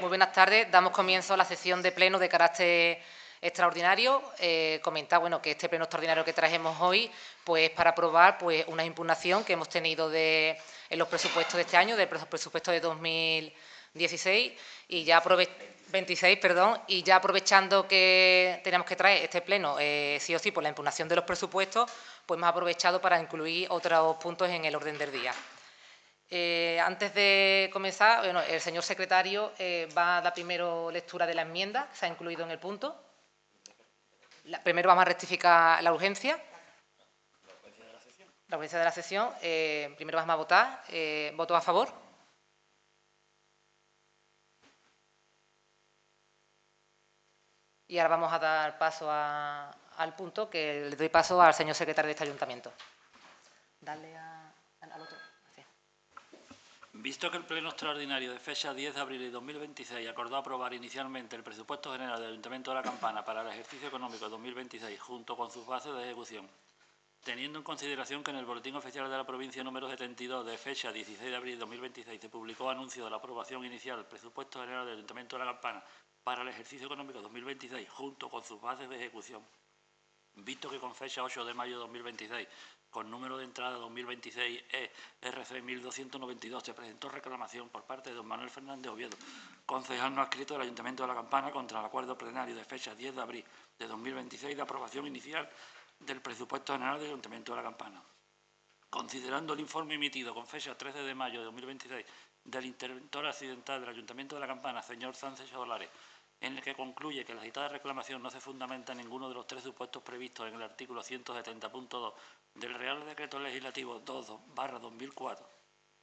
Muy buenas tardes. Damos comienzo a la sesión de pleno de carácter extraordinario. Comentar que este pleno extraordinario que traemos hoy, pues para aprobar una impugnación que hemos tenido en los presupuestos de este año, del presupuesto de 2016 y ya 26, y ya aprovechando que tenemos que traer este pleno, sí o sí, por la impugnación de los presupuestos, pues hemos aprovechado para incluir otros puntos en el orden del día. Antes de comenzar, el señor secretario va a dar primero lectura de la enmienda que se ha incluido en el punto. Primero vamos a rectificar la urgencia. La urgencia de la sesión. Primero vamos a votar. ¿Votos a favor? Y ahora vamos a dar paso al punto, que le doy paso al señor secretario de este ayuntamiento. Dale al otro. Visto que el Pleno Extraordinario de fecha 10 de abril de 2026 acordó aprobar inicialmente el Presupuesto General del Ayuntamiento de La Campana para el ejercicio económico 2026, junto con sus bases de ejecución, teniendo en consideración que en el Boletín Oficial de la Provincia número 72 de fecha 16 de abril de 2026 se publicó anuncio de la aprobación inicial del Presupuesto General del Ayuntamiento de La Campana para el ejercicio económico 2026, junto con sus bases de ejecución, visto que con fecha 8 de mayo de 2026, con número de entrada 2026 ERC 1292, se presentó reclamación por parte de don Manuel Fernández Oviedo, concejal no adscrito del Ayuntamiento de La Campana, contra el acuerdo plenario de fecha 10 de abril de 2026 de aprobación inicial del Presupuesto General del Ayuntamiento de La Campana. Considerando el informe emitido con fecha 13 de mayo de 2026 del interventor accidental del Ayuntamiento de La Campana, señor Sánchez Solares, en el que concluye que la citada reclamación no se fundamenta en ninguno de los tres supuestos previstos en el artículo 170.2 del Real Decreto Legislativo 2/2004,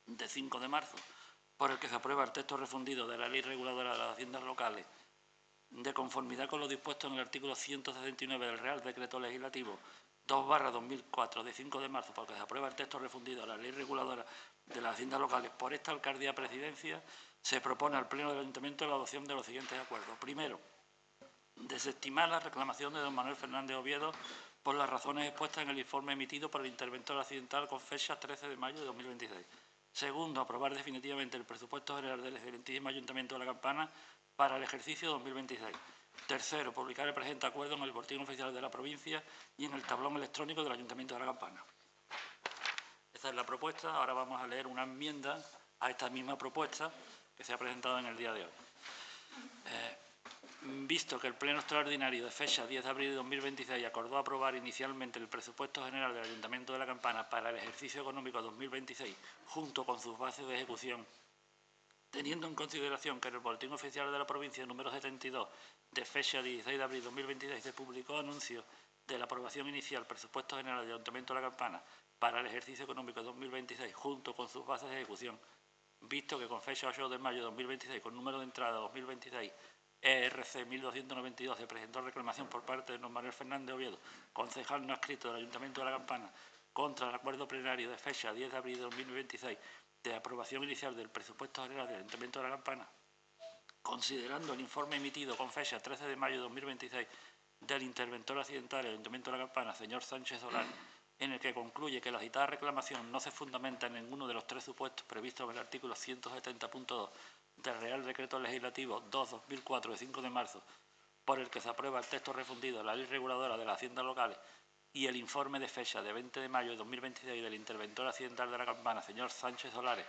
de 5 de marzo, por el que se aprueba el texto refundido de la Ley Reguladora de las Haciendas Locales, de conformidad con lo dispuesto en el artículo 169 del Real Decreto Legislativo 2/2004, de 5 de marzo, por el que se aprueba el texto refundido de la Ley Reguladora de las Haciendas Locales por esta alcaldía presidencia, se propone al Pleno del Ayuntamiento la adopción de los siguientes acuerdos. Primero, desestimar la reclamación de don Manuel Fernández Oviedo por las razones expuestas en el informe emitido por el interventor accidental con fecha 13 de mayo de 2026. Segundo, aprobar definitivamente el presupuesto general del excelentísimo Ayuntamiento de La Campana para el ejercicio 2026. Tercero, publicar el presente acuerdo en el Boletín Oficial de la Provincia y en el tablón electrónico del Ayuntamiento de La Campana. Esta es la propuesta. Ahora vamos a leer una enmienda a esta misma propuesta que se ha presentado en el día de hoy. Visto que el Pleno Extraordinario de fecha 10 de abril de 2026 acordó aprobar inicialmente el Presupuesto General del Ayuntamiento de La Campana para el ejercicio económico 2026, junto con sus bases de ejecución, teniendo en consideración que en el Boletín Oficial de la Provincia número 72 de fecha 16 de abril de 2026 se publicó anuncio de la aprobación inicial Presupuesto General del Ayuntamiento de La Campana para el ejercicio económico 2026, junto con sus bases de ejecución, visto que con fecha 8 de mayo de 2026, con número de entrada 2026 ERC 1292, se presentó reclamación por parte de don Manuel Fernández Oviedo, concejal no adscrito del Ayuntamiento de La Campana, contra el acuerdo plenario de fecha 10 de abril de 2026 de aprobación inicial del Presupuesto General del Ayuntamiento de La Campana, considerando el informe emitido con fecha 13 de mayo de 2026 del interventor accidental del Ayuntamiento de La Campana, señor Sánchez Solares, en el que concluye que la citada reclamación no se fundamenta en ninguno de los tres supuestos previstos en el artículo 170.2 del Real Decreto Legislativo 2/2004, de 5 de marzo, por el que se aprueba el texto refundido de la Ley Reguladora de las Haciendas Locales y el informe de fecha de 20 de mayo de 2026 del interventor accidental de La Campana, señor Sánchez Solares,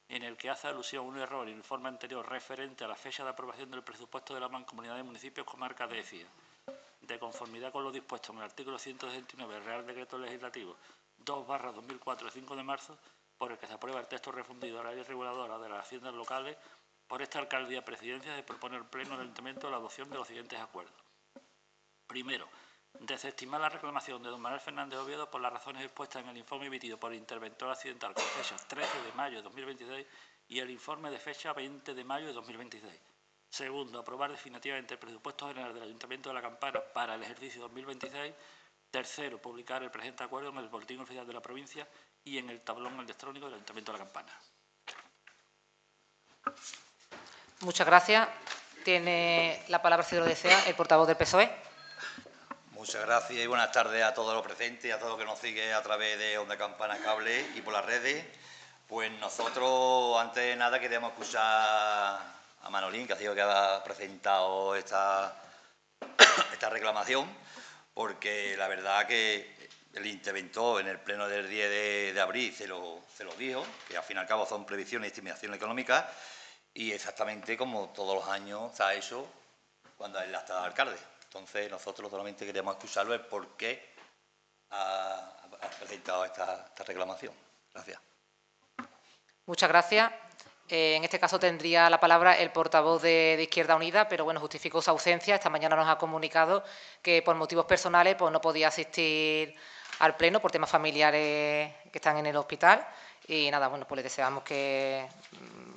en el que hace alusión a un error en el informe anterior referente a la fecha de aprobación del presupuesto de la Mancomunidad de Municipios Comarca de Écija, de conformidad con lo dispuesto en el artículo 169 del Real Decreto Legislativo 2/2004, de 5 de marzo, por el que se aprueba el texto refundido de la Ley Reguladora de las Haciendas Locales. Por esta alcaldía presidencia se propone al Pleno del Ayuntamiento la adopción de los siguientes acuerdos. Primero, desestimar la reclamación de don Manuel Fernández Oviedo por las razones expuestas en el informe emitido por el interventor accidental con fecha 13 de mayo de 2026 y el informe de fecha 20 de mayo de 2026. Segundo, aprobar definitivamente el presupuesto general del Ayuntamiento de La Campana para el ejercicio 2026. Tercero, publicar el presente acuerdo en el Boletín Oficial de la Provincia y en el tablón electrónico del Ayuntamiento de La Campana. Muchas gracias. Tiene la palabra, si lo desea, el portavoz del PSOE. Muchas gracias y buenas tardes a todos los presentes y a todos los que nos siguen a través de Onda Campana Cable y por las redes. Pues nosotros, antes de nada, queríamos excusar a Manolín, que ha sido que ha presentado esta reclamación, porque la verdad que el interventor en el pleno del 10 de abril se lo dijo, que al fin y al cabo son previsiones y estimaciones económicas, y exactamente como todos los años se ha hecho cuando él ha estado alcalde. Entonces, nosotros solamente queríamos escucharlo el por qué ha presentado esta reclamación. Gracias. Muchas gracias. En este caso tendría la palabra el portavoz de Izquierda Unida, pero bueno, justificó su ausencia. Esta mañana nos ha comunicado que por motivos personales pues, no podía asistir al pleno por temas familiares que están en el hospital. Y nada, bueno, pues le deseamos que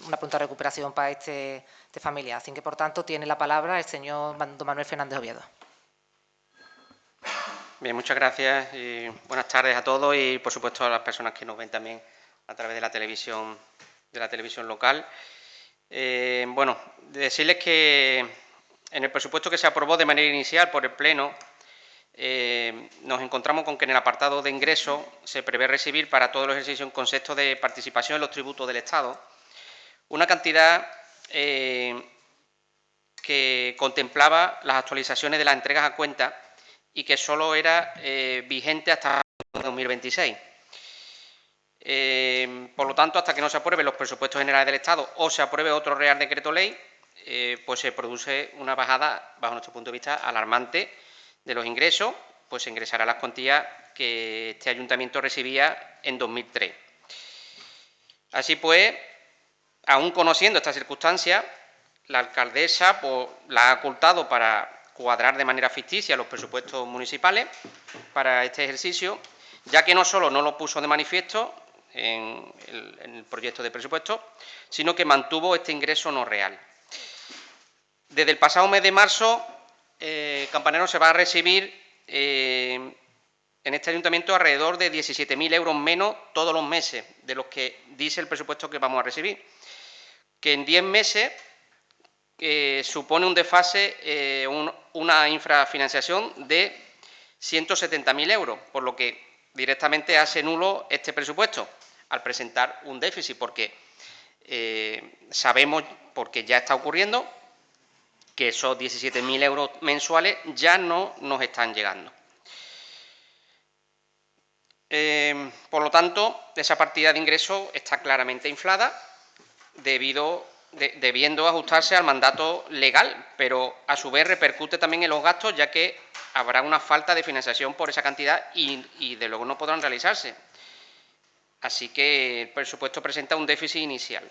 una pronta recuperación para este familiar. Así que, por tanto, tiene la palabra el señor don Manuel Fernández Oviedo. Bien, muchas gracias y buenas tardes a todos y, por supuesto, a las personas que nos ven también a través de la televisión local. Bueno, decirles que en el presupuesto que se aprobó de manera inicial por el Pleno, nos encontramos con que en el apartado de ingresos se prevé recibir para todos los ejercicios en concepto de participación en los tributos del Estado una cantidad que contemplaba las actualizaciones de las entregas a cuenta y que solo era vigente hasta 2026. Por lo tanto, hasta que no se aprueben los presupuestos generales del Estado o se apruebe otro Real Decreto Ley, pues se produce una bajada, bajo nuestro punto de vista, alarmante de los ingresos, pues se ingresará las cuantías que este ayuntamiento recibía en 2003. Así pues, aún conociendo esta circunstancia, la alcaldesa pues, la ha ocultado para cuadrar de manera ficticia los presupuestos municipales para este ejercicio, ya que no solo no lo puso de manifiesto en el proyecto de presupuesto, sino que mantuvo este ingreso no real. Desde el pasado mes de marzo, Campanero se va a recibir en este ayuntamiento alrededor de 17.000 euros menos todos los meses de los que dice el presupuesto que vamos a recibir, que en 10 meses supone un desfase, una infrafinanciación de 170.000 euros, por lo que directamente hace nulo este presupuesto al presentar un déficit, porque sabemos, porque ya está ocurriendo, que esos 17.000 euros mensuales ya no nos están llegando. Por lo tanto, esa partida de ingresos está claramente inflada, debiendo ajustarse al mandato legal, pero a su vez repercute también en los gastos, ya que habrá una falta de financiación por esa cantidad y de luego no podrán realizarse. Así que el presupuesto presenta un déficit inicial.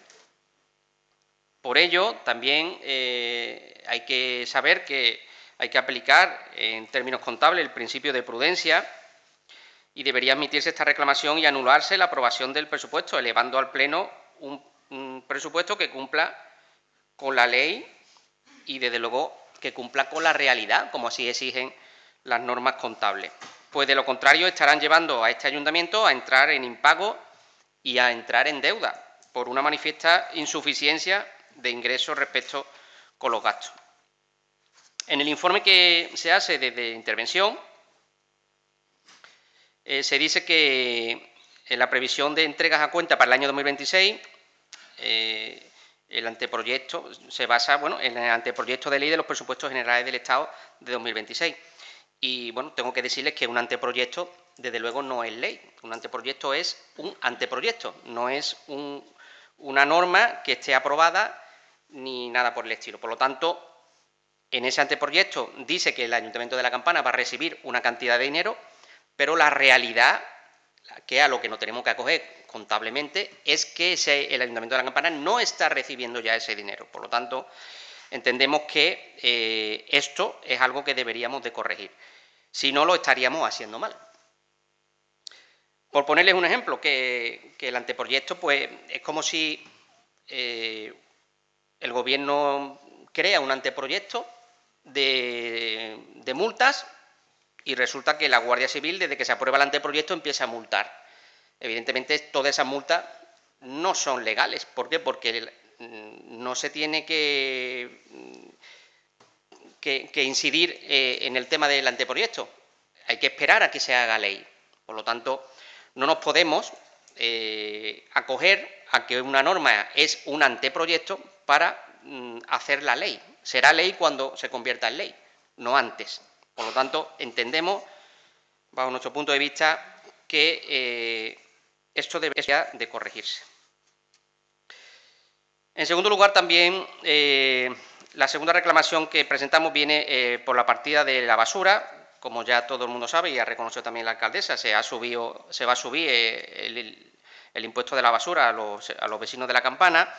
Por ello, también hay que saber que hay que aplicar en términos contables el principio de prudencia y debería admitirse esta reclamación y anularse la aprobación del presupuesto, elevando al Pleno un presupuesto que cumpla con la ley y, desde luego, que cumpla con la realidad, como así exigen las normas contables. Pues, de lo contrario, estarán llevando a este ayuntamiento a entrar en impago y a entrar en deuda por una manifiesta insuficiencia de ingresos respecto con los gastos. En el informe que se hace desde intervención, se dice que en la previsión de entregas a cuenta para el año 2026, el anteproyecto se basa en el anteproyecto de ley de los presupuestos generales del Estado de 2026. Y tengo que decirles que un anteproyecto, desde luego, no es ley. Un anteproyecto es un anteproyecto, no es una norma que esté aprobada ni nada por el estilo. Por lo tanto, en ese anteproyecto dice que el Ayuntamiento de La Campana va a recibir una cantidad de dinero, pero la realidad, que a lo que nos tenemos que acoger contablemente, es que el Ayuntamiento de La Campana no está recibiendo ya ese dinero. Por lo tanto, entendemos que esto es algo que deberíamos de corregir. Si no, lo estaríamos haciendo mal. Por ponerles un ejemplo, que el anteproyecto pues, es como si el Gobierno crea un anteproyecto de multas y resulta que la Guardia Civil, desde que se aprueba el anteproyecto, empieza a multar. Evidentemente, todas esas multas no son legales. ¿Por qué? Porque no se tiene que incidir en el tema del anteproyecto. Hay que esperar a que se haga ley. Por lo tanto, no nos podemos acoger a que una norma es un anteproyecto para hacer la ley. Será ley cuando se convierta en ley, no antes. Por lo tanto, entendemos, bajo nuestro punto de vista, que esto debería de corregirse. En segundo lugar, también, la segunda reclamación que presentamos viene por la partida de la basura. Como ya todo el mundo sabe y ha reconocido también la alcaldesa, se va a subir el impuesto de la basura a los vecinos de la Campana.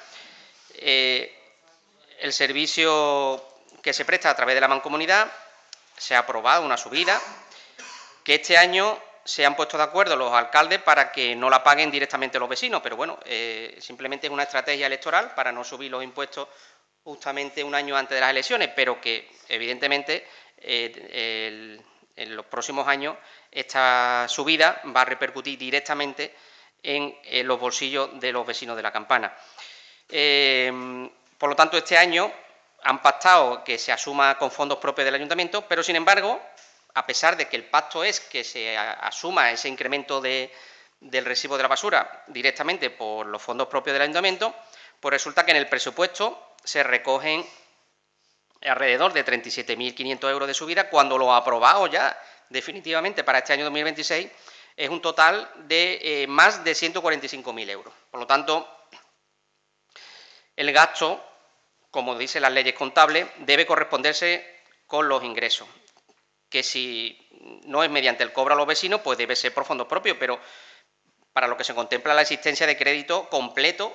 El servicio que se presta a través de la Mancomunidad se ha aprobado una subida, que este año se han puesto de acuerdo los alcaldes para que no la paguen directamente los vecinos, pero bueno, simplemente es una estrategia electoral para no subir los impuestos justamente un año antes de las elecciones, pero que evidentemente en los próximos años esta subida va a repercutir directamente en los bolsillos de los vecinos de la Campana. Por lo tanto, este año han pactado que se asuma con fondos propios del ayuntamiento, pero sin embargo, a pesar de que el pacto es que se asuma ese incremento del residuo de la basura directamente por los fondos propios del ayuntamiento, pues resulta que en el presupuesto se recogen alrededor de 37.500 euros de subida, cuando lo aprobado ya definitivamente para este año 2026 es un total de más de 145.000 euros. Por lo tanto, el gasto, como dicen las leyes contables, debe corresponderse con los ingresos, que si no es mediante el cobro a los vecinos, pues debe ser por fondos propios, pero para lo que se contempla la existencia de crédito completo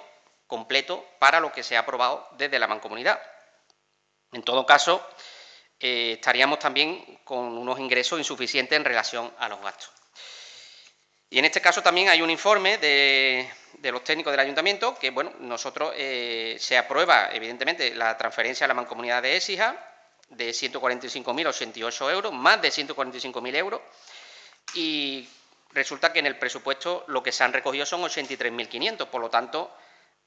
para lo que se ha aprobado desde la Mancomunidad. En todo caso, estaríamos también con unos ingresos insuficientes en relación a los gastos. Y en este caso también hay un informe de los técnicos del ayuntamiento que, bueno, nosotros se aprueba, evidentemente, la transferencia a la Mancomunidad de Écija de 145.088 euros, más de 145.000 euros, y resulta que en el presupuesto lo que se han recogido son 83.500, por lo tanto,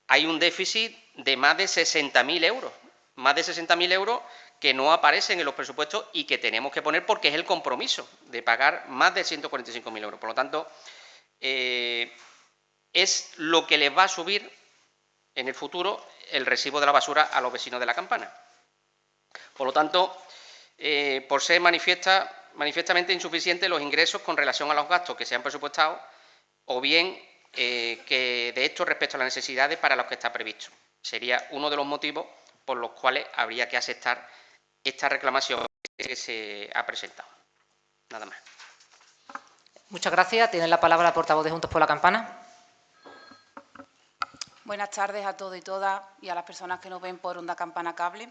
hay un déficit de más de 60.000 euros, que no aparecen en los presupuestos y que tenemos que poner porque es el compromiso de pagar más de 145.000 euros. Por lo tanto, es lo que les va a subir en el futuro el residuo de la basura a los vecinos de la Campana. Por lo tanto, por ser manifiestamente insuficientes los ingresos con relación a los gastos que se han presupuestado, o bien que de esto respecto a las necesidades para los que está previsto. Sería uno de los motivos por los cuales habría que aceptar esta reclamación que se ha presentado. Nada más. Muchas gracias. Tiene la palabra la portavoz de Juntos por la Campana. Buenas tardes a todos y todas y a las personas que nos ven por Onda Campana Cable.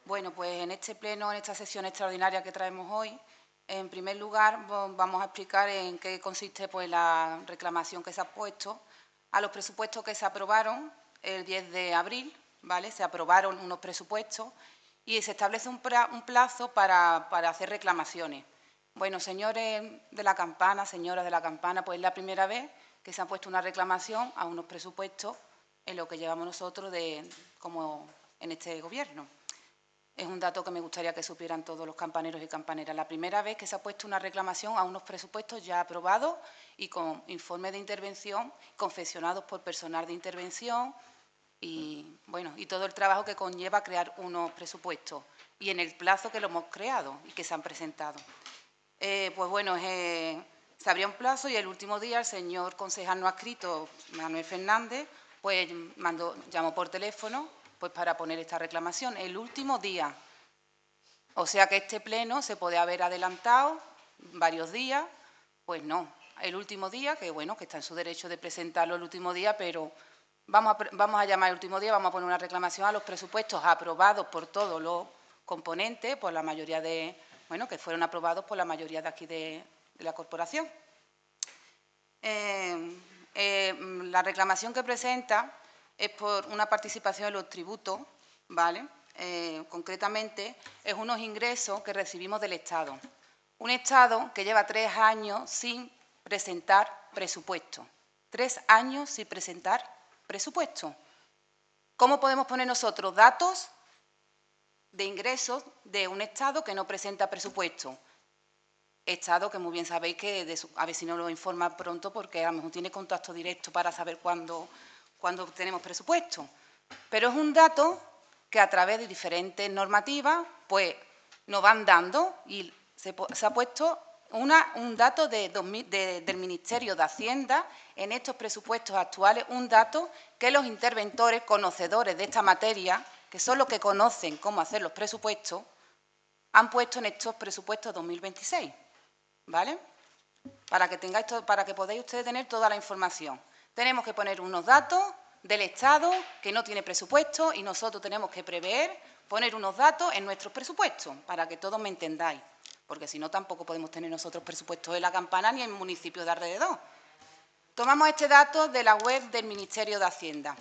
Bueno, pues en este pleno, en esta sesión extraordinaria que traemos hoy, en primer lugar vamos a explicar en qué consiste pues, la reclamación que se ha puesto a los presupuestos que se aprobaron el 10 de abril, ¿vale? Se aprobaron unos presupuestos y se establece un plazo para hacer reclamaciones. Bueno, señores de la Campana, señoras de la Campana, pues es la primera vez que se ha puesto una reclamación a unos presupuestos en lo que llevamos nosotros como en este Gobierno. Es un dato que me gustaría que supieran todos los campaneros y campaneras. La primera vez que se ha puesto una reclamación a unos presupuestos ya aprobados y con informes de intervención confeccionados por personal de intervención y, bueno, y todo el trabajo que conlleva crear unos presupuestos y en el plazo que lo hemos creado y que se han presentado. Pues bueno, se abría un plazo y el último día el señor concejal no adscrito, Manuel Fernández, pues llamó por teléfono pues para poner esta reclamación. El último día, o sea que este pleno se puede haber adelantado varios días, pues no. El último día, que bueno, que está en su derecho de presentarlo el último día, pero vamos a llamar el último día, vamos a poner una reclamación a los presupuestos aprobados por todos los componentes, por la mayoría de, bueno, que fueron aprobados por la mayoría de aquí de la corporación. La reclamación que presenta es por una participación en los tributos, ¿vale? Concretamente, es unos ingresos que recibimos del Estado. Un Estado que lleva 3 años sin presentar presupuesto. 3 años sin presentar presupuesto. ¿Cómo podemos poner nosotros datos de ingresos de un Estado que no presenta presupuesto? Estado que muy bien sabéis que, a ver si nos lo informa pronto, porque a lo mejor tiene contacto directo para saber cuándo tenemos presupuesto. Pero es un dato que a través de diferentes normativas pues nos van dando y se ha puesto un dato del Ministerio de Hacienda en estos presupuestos actuales, un dato que los interventores, conocedores de esta materia, que son los que conocen cómo hacer los presupuestos, han puesto en estos presupuestos 2026, ¿vale? Para que podáis ustedes tener toda la información. Tenemos que poner unos datos del Estado que no tiene presupuesto y nosotros tenemos que prever poner unos datos en nuestros presupuestos, para que todos me entendáis, porque si no tampoco podemos tener nosotros presupuestos en La Campana ni en municipios de alrededor. Tomamos este dato de la web del Ministerio de Hacienda.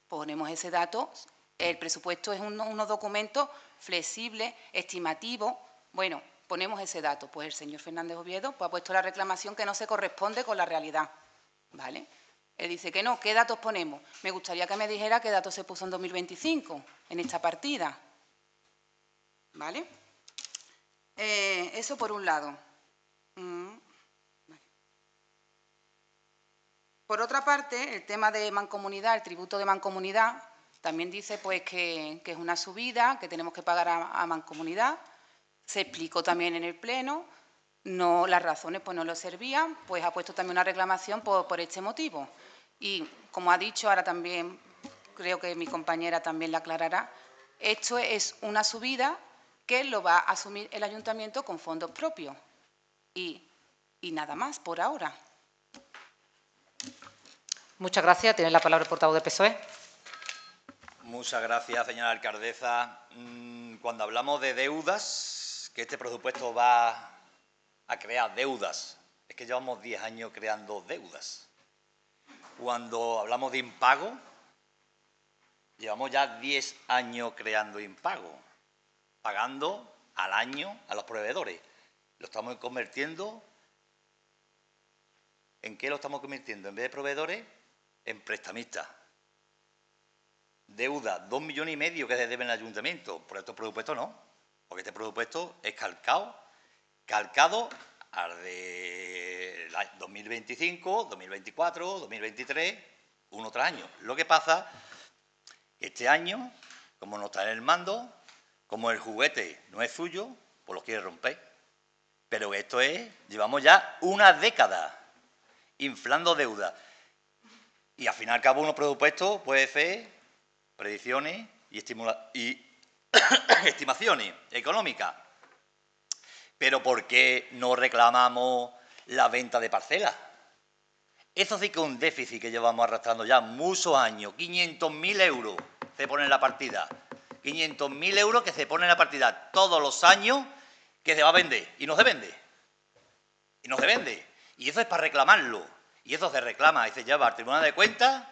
Ponemos ese dato, el presupuesto es unos documentos flexibles, estimativos. Bueno, ponemos ese dato. Pues el señor Fernández Oviedo pues, ha puesto la reclamación que no se corresponde con la realidad, ¿vale? Él dice que no, ¿qué datos ponemos? Me gustaría que me dijera qué datos se puso en 2025, en esta partida, ¿vale? Eso por un lado. Por otra parte, el tema de mancomunidad, el tributo de mancomunidad, también dice pues, que es una subida, que tenemos que pagar a mancomunidad. Se explicó también en el Pleno, no, las razones pues, no lo servían, pues ha puesto también una reclamación por este motivo. Y, como ha dicho, ahora también creo que mi compañera también la aclarará, esto es una subida que lo va a asumir el Ayuntamiento con fondos propios. Y nada más por ahora. Muchas gracias. Tiene la palabra el portavoz del PSOE. Muchas gracias, señora alcaldesa. Cuando hablamos de deudas, que este presupuesto va a crear deudas, es que llevamos 10 años creando deudas. Cuando hablamos de impago, llevamos ya 10 años creando impago, pagando al año a los proveedores. Lo estamos convirtiendo, ¿en qué lo estamos convirtiendo? En vez de proveedores, en prestamistas. Deuda, 2,5 millones que se deben al ayuntamiento. Por estos presupuestos no, porque este presupuesto es calcado al de 2025, 2024, 2023, uno tras año. Lo que pasa que este año, como no está en el mando, como el juguete no es suyo, pues lo quiere romper. Pero esto llevamos ya una década inflando deuda. Y al fin y al cabo unos presupuestos puede ser predicciones y estimaciones económicas. Pero ¿por qué no reclamamos la venta de parcelas? Eso sí que es un déficit que llevamos arrastrando ya muchos años. 500.000 euros se pone en la partida. 500.000 euros que se pone en la partida todos los años que se va a vender. Y no se vende. Y no se vende. Y eso es para reclamarlo. Y eso se reclama y se lleva al Tribunal de Cuentas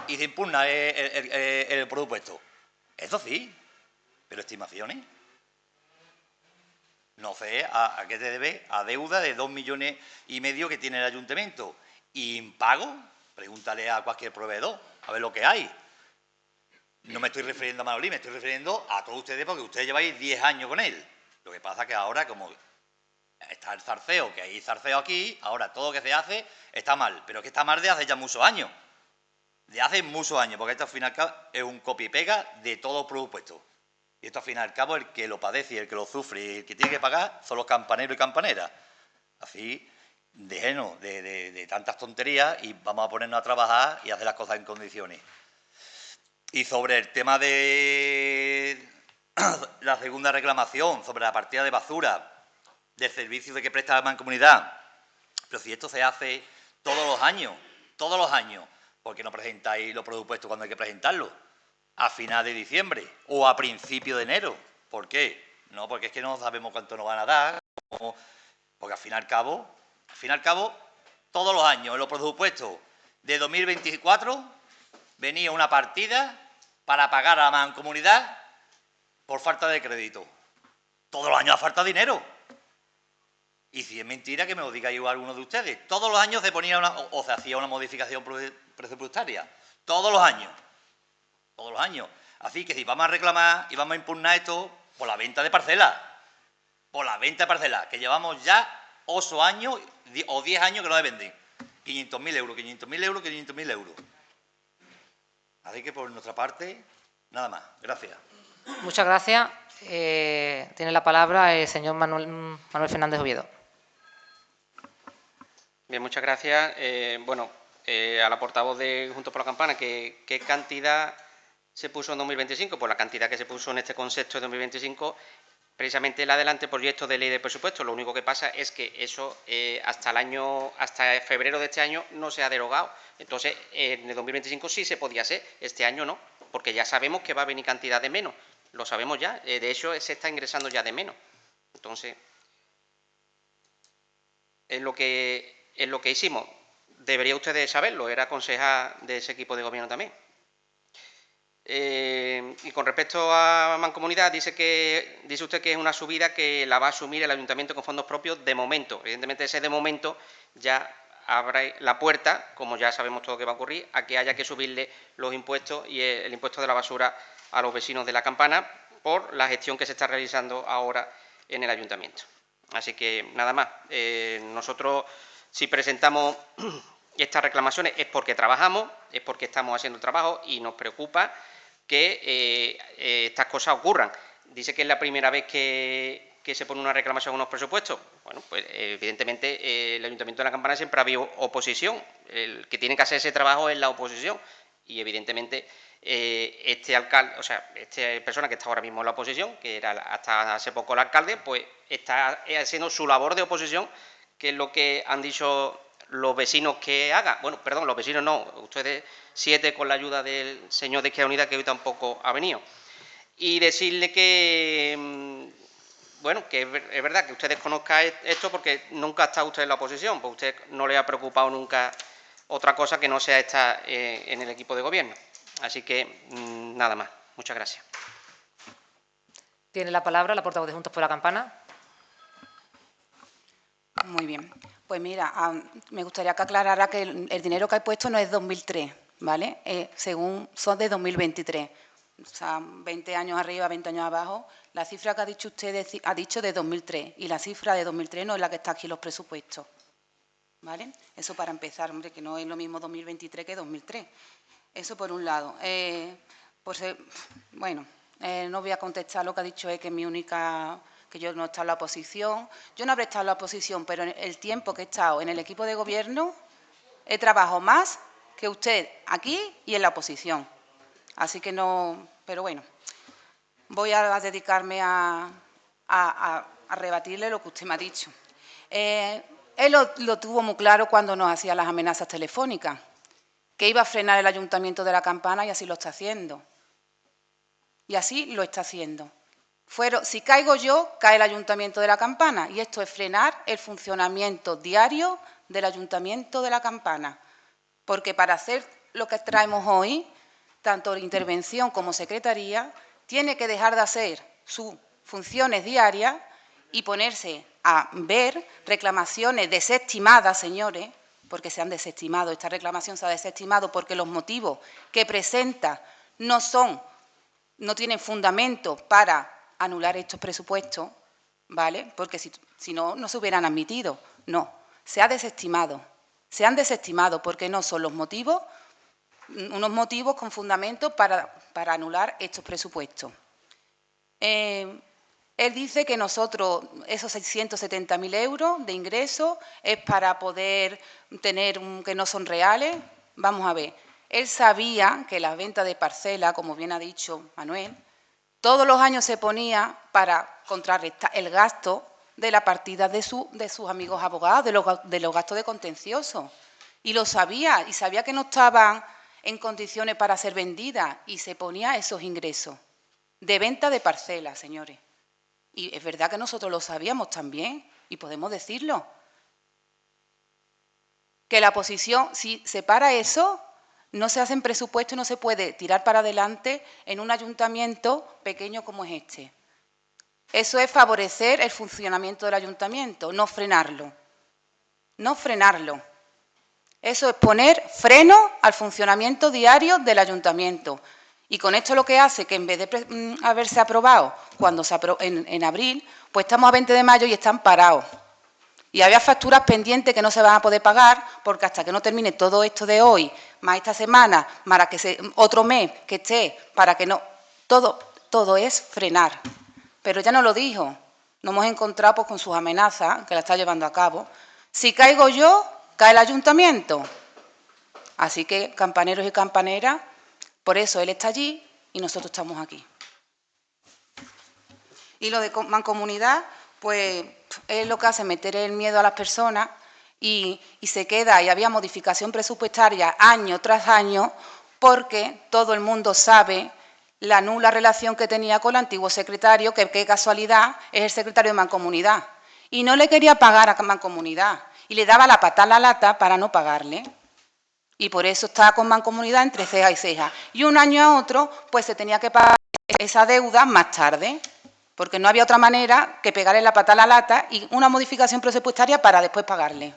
y se impugna el presupuesto. Eso sí, pero estimaciones. No sé a qué se debe, a deuda de 2,5 millones que tiene el ayuntamiento. Y impago, pregúntale a cualquier proveedor, a ver lo que hay. No me estoy refiriendo a Manolín, me estoy refiriendo a todos ustedes porque ustedes lleváis 10 años con él. Lo que pasa es que ahora, como está el zarceo, que hay zarceo aquí, ahora todo lo que se hace está mal. Pero es que está mal de hace ya muchos años. De hace muchos años, porque esto al fin y al cabo es un copia y pega de todos los presupuestos. Y esto al fin y al cabo el que lo padece y el que lo sufre y el que tiene que pagar son los campaneros y campaneras. Así, déjenos de tantas tonterías y vamos a ponernos a trabajar y hacer las cosas en condiciones. Y sobre el tema de la segunda reclamación, sobre la partida de basura del servicio de que presta la Mancomunidad, pero si esto se hace todos los años, ¿por qué no presentáis los presupuestos cuando hay que presentarlos? A final de diciembre o a principio de enero. ¿Por qué? No, porque es que no sabemos cuánto nos van a dar, porque al fin y al cabo, todos los años en los presupuestos de 2024 venía una partida para pagar a la Mancomunidad por falta de crédito. Todos los años ha falta dinero. Y si es mentira, que me lo diga yo a alguno de ustedes. Todos los años se ponía o se hacía una modificación presupuestaria. Todos los años. Todos los años. Así que si vamos a reclamar y vamos a impugnar esto por la venta de parcelas. Por la venta de parcelas, que llevamos ya 8 años o 10 años que no se venden. 500.000 euros, 500.000 euros, 500.000 euros. Así que por nuestra parte, Nada más. Gracias. Muchas gracias. Tiene la palabra el señor Manuel Fernández Oviedo. Bien, muchas gracias. A la portavoz de Juntos por la Campana, ¿qué cantidad se puso en 2025? Pues la cantidad que se puso en este concepto de 2025, precisamente el adelanteproyecto de ley de presupuesto. Lo único que pasa es que eso hasta febrero de este año no se ha derogado. Entonces, en el 2025 sí se podía hacer, este año no, porque ya sabemos que va a venir cantidad de menos. Lo sabemos ya, de hecho se está ingresando ya de menos. Entonces, es lo que hicimos. Debería ustedes saberlo, era concejal de ese equipo de gobierno también. Y con respecto a Mancomunidad, dice usted que es una subida que la va a asumir el Ayuntamiento con fondos propios de momento. Evidentemente, ese de momento ya abre la puerta, como ya sabemos todo que va a ocurrir, a que haya que subirle los impuestos y el impuesto de la basura a los vecinos de La Campana por la gestión que se está realizando ahora en el Ayuntamiento. Así que, nada más. Nosotros, si presentamos estas reclamaciones, es porque trabajamos, es porque estamos haciendo el trabajo y nos preocupa que estas cosas ocurran. Dice que es la primera vez que se pone una reclamación a unos presupuestos. Bueno, pues evidentemente el Ayuntamiento de La Campana siempre ha habido oposición. El que tiene que hacer ese trabajo es la oposición. Y evidentemente esta persona que está ahora mismo en la oposición, que era hasta hace poco el alcalde, pues está haciendo su labor de oposición, que es lo que han dicho los vecinos que haga. Bueno, perdón, los vecinos no, ustedes 7 con la ayuda del señor de Izquierda Unida, que hoy tampoco ha venido. Y decirle que, bueno, que es verdad que usted desconozca esto porque nunca ha estado usted en la oposición, porque usted no le ha preocupado nunca otra cosa que no sea estar en el equipo de gobierno. Así que, nada más. Muchas gracias. Tiene la palabra la portavoz de Juntos por la Campana. Muy bien. Pues mira, me gustaría que aclarara que el dinero que ha puesto no es 2003, ¿vale? Según son de 2023. O sea, 20 años arriba, 20 años abajo. La cifra que ha dicho usted ha dicho de 2003 y la cifra de 2003 no es la que está aquí en los presupuestos, ¿vale? Eso para empezar, hombre, que no es lo mismo 2023 que 2003. Eso por un lado. No voy a contestar lo que ha dicho, que es mi única... que yo no he estado en la oposición. Yo no habré estado en la oposición, pero en el tiempo que he estado en el equipo de gobierno he trabajado más que usted aquí y en la oposición. Así que no... Pero bueno, voy a dedicarme a rebatirle lo que usted me ha dicho. Él lo tuvo muy claro cuando nos hacía las amenazas telefónicas, que iba a frenar el Ayuntamiento de La Campana y así lo está haciendo. Y así lo está haciendo. Si caigo yo, cae el Ayuntamiento de La Campana y esto es frenar el funcionamiento diario del Ayuntamiento de La Campana. Porque para hacer lo que traemos hoy, tanto intervención como secretaría, tiene que dejar de hacer sus funciones diarias y ponerse a ver reclamaciones desestimadas, señores, porque se han desestimado. Esta reclamación se ha desestimado porque los motivos que presenta no tienen fundamento para anular estos presupuestos, ¿vale? Porque si no, no se hubieran admitido. No, se ha desestimado. Se han desestimado porque no son los motivos, unos motivos con fundamento para anular estos presupuestos. Él dice que nosotros, esos 670.000 euros de ingresos, es para poder tener que no son reales. Vamos a ver, él sabía que las ventas de parcela, como bien ha dicho Manuel, todos los años se ponía para contrarrestar el gasto de la partida de sus amigos abogados, de los gastos de contencioso. Y lo sabía, y sabía que no estaban en condiciones para ser vendidas, y se ponía esos ingresos de venta de parcelas, señores. Y es verdad que nosotros lo sabíamos también, y podemos decirlo. Que la oposición, si se para eso, no se hacen presupuestos y no se puede tirar para adelante en un ayuntamiento pequeño como es este. Eso es favorecer el funcionamiento del ayuntamiento, no frenarlo. No frenarlo. Eso es poner freno al funcionamiento diario del ayuntamiento. Y con esto lo que hace que en vez de haberse aprobado en abril, pues estamos a 20 de mayo y están parados. Y había facturas pendientes que no se van a poder pagar porque hasta que no termine todo esto de hoy, más esta semana, para que otro mes que esté, para que no todo es frenar. Pero ya no lo dijo. Nos hemos encontrado pues, con sus amenazas, que la está llevando a cabo. Si caigo yo, cae el ayuntamiento. Así que, campaneros y campaneras, por eso él está allí y nosotros estamos aquí. Y lo de mancomunidad, pues es lo que hace meter el miedo a las personas y se queda, y había modificación presupuestaria año tras año, porque todo el mundo sabe la nula relación que tenía con el antiguo secretario, que qué casualidad es el secretario de Mancomunidad. Y no le quería pagar a Mancomunidad, y le daba la patada a la lata para no pagarle. Y por eso estaba con Mancomunidad entre ceja y ceja. Y un año a otro, pues se tenía que pagar esa deuda más tarde, porque no había otra manera que pegarle la patada a la lata y una modificación presupuestaria para después pagarle.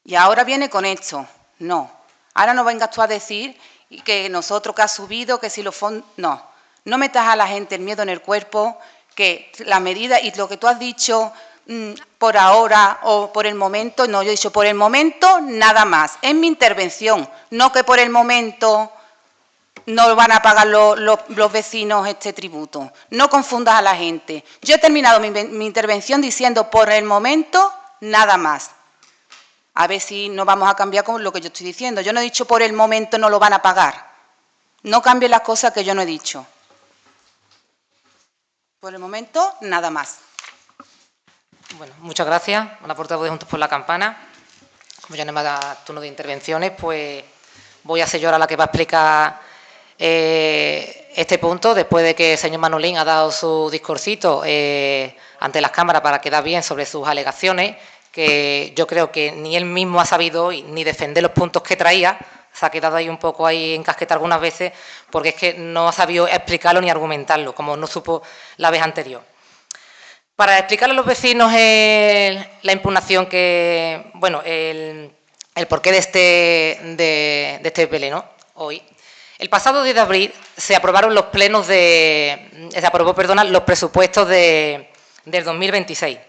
Y ahora viene con esto. No. Ahora no vengas tú a decir que nosotros que ha subido, que si los fondos... No. No metas a la gente el miedo en el cuerpo, que la medida y lo que tú has dicho por ahora o por el momento, no, yo he dicho por el momento nada más. Es mi intervención, no que por el momento no van a pagar los vecinos este tributo. No confundas a la gente. Yo he terminado mi intervención diciendo por el momento nada más. A ver si no vamos a cambiar con lo que yo estoy diciendo. Yo no he dicho por el momento no lo van a pagar. No cambien las cosas que yo no he dicho. Por el momento, nada más. Bueno, muchas gracias a la portavoz de Juntos por la Campana. Como ya no me da turno de intervenciones, pues voy a ser yo ahora la que va a explicar este punto, después de que el señor Manolín ha dado su discursito ante las cámaras para quedar bien sobre sus alegaciones, que yo creo que ni él mismo ha sabido hoy ni defender los puntos que traía. Se ha quedado ahí un poco ahí encasquetado algunas veces, porque es que no ha sabido explicarlo ni argumentarlo, como no supo la vez anterior. Para explicarle a los vecinos la impugnación que, bueno, el porqué de este pleno hoy. El pasado 10 de abril se aprobaron los los presupuestos del 2026.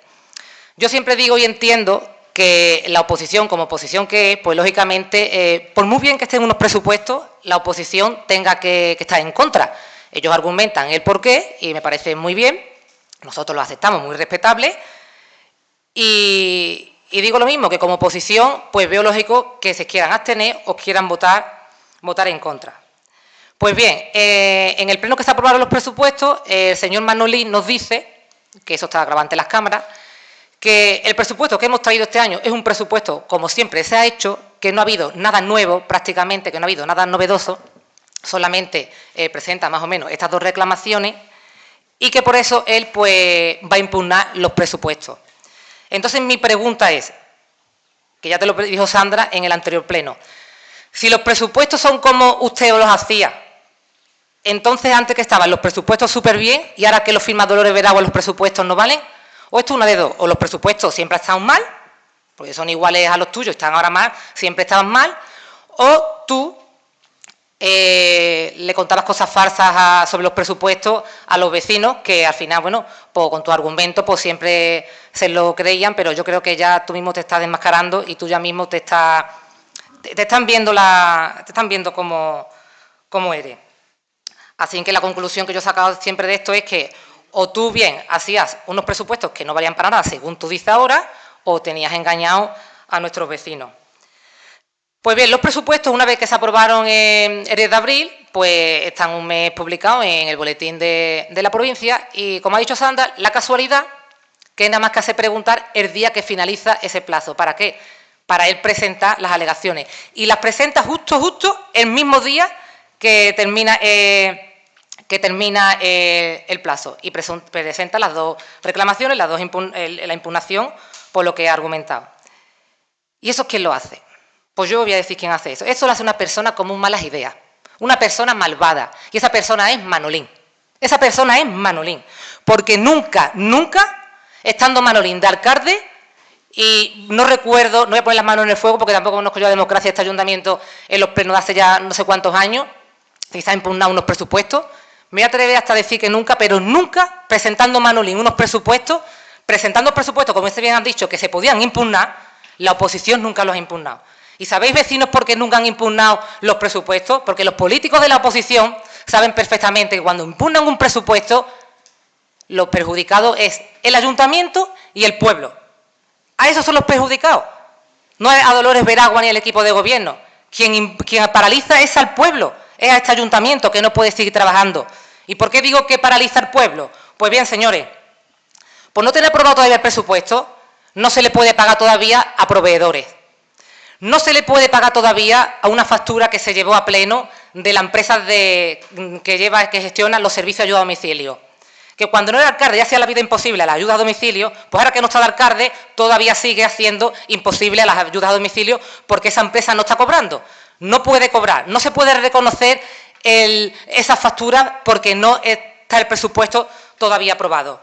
Yo siempre digo y entiendo que la oposición, como oposición que es, pues lógicamente, por muy bien que estén unos presupuestos, la oposición tenga que estar en contra. Ellos argumentan el porqué y me parece muy bien, nosotros lo aceptamos, muy respetable, y digo lo mismo, que como oposición, pues veo lógico que se quieran abstener o quieran votar en contra. Pues bien, en el pleno que se aprobaron los presupuestos, el señor Manolín nos dice, que eso está grabado ante las cámaras, que el presupuesto que hemos traído este año es un presupuesto, como siempre se ha hecho, que no ha habido nada nuevo prácticamente, que no ha habido nada novedoso, solamente presenta más o menos estas dos reclamaciones y que por eso él pues va a impugnar los presupuestos. Entonces mi pregunta es, que ya te lo dijo Sandra en el anterior pleno, si los presupuestos son como usted los hacía, entonces antes que estaban los presupuestos súper bien y ahora que los firma Dolores Veragua los presupuestos no valen. O esto es una de dos, o los presupuestos siempre están mal, porque son iguales a los tuyos, están ahora mal, siempre estaban mal, o tú le contabas cosas falsas sobre los presupuestos a los vecinos, que al final, bueno, pues con tu argumento pues siempre se lo creían, pero yo creo que ya tú mismo te estás desmascarando y tú ya mismo te están viendo como eres. Así que la conclusión que yo he sacado siempre de esto es que o tú bien hacías unos presupuestos que no valían para nada, según tú dices ahora, o tenías engañado a nuestros vecinos. Pues bien, los presupuestos, una vez que se aprobaron el 10 de abril, pues están un mes publicados en el boletín de la provincia y, como ha dicho Sandra, la casualidad que nada más que hace preguntar el día que finaliza ese plazo. ¿Para qué? Para él presentar las alegaciones. Y las presenta justo el mismo día que termina el plazo y presenta las dos reclamaciones, la impugnación por lo que he argumentado. ¿Y eso quién lo hace? Pues yo voy a decir quién hace eso. Eso lo hace una persona con muy malas ideas, una persona malvada, y esa persona es Manolín. Esa persona es Manolín, porque nunca, estando Manolín de alcalde, y no recuerdo, no voy a poner las manos en el fuego porque tampoco conozco yo la democracia de este ayuntamiento en los plenos de hace ya no sé cuántos años, y se ha impugnado unos presupuestos. Me voy a atrever hasta a decir que nunca, pero nunca presentando Manolín unos presupuestos, presentando presupuestos, como ustedes bien han dicho, que se podían impugnar, la oposición nunca los ha impugnado. ¿Y sabéis, vecinos, por qué nunca han impugnado los presupuestos? Porque los políticos de la oposición saben perfectamente que cuando impugnan un presupuesto, los perjudicados es el ayuntamiento y el pueblo. A esos son los perjudicados. No es a Dolores Veragua ni al equipo de gobierno. Quien paraliza es al pueblo, es a este ayuntamiento que no puede seguir trabajando. ¿Y por qué digo que paraliza al pueblo? Pues bien, señores, por no tener aprobado todavía el presupuesto, no se le puede pagar todavía a proveedores. No se le puede pagar todavía a una factura que se llevó a pleno de la empresa que gestiona los servicios de ayuda a domicilio. Que cuando no era alcalde ya hacía la vida imposible a la ayuda a domicilio, pues ahora que no está de alcalde todavía sigue haciendo imposible a las ayudas a domicilio porque esa empresa no está cobrando. No puede cobrar, no se puede reconocer esa factura porque no está el presupuesto todavía aprobado.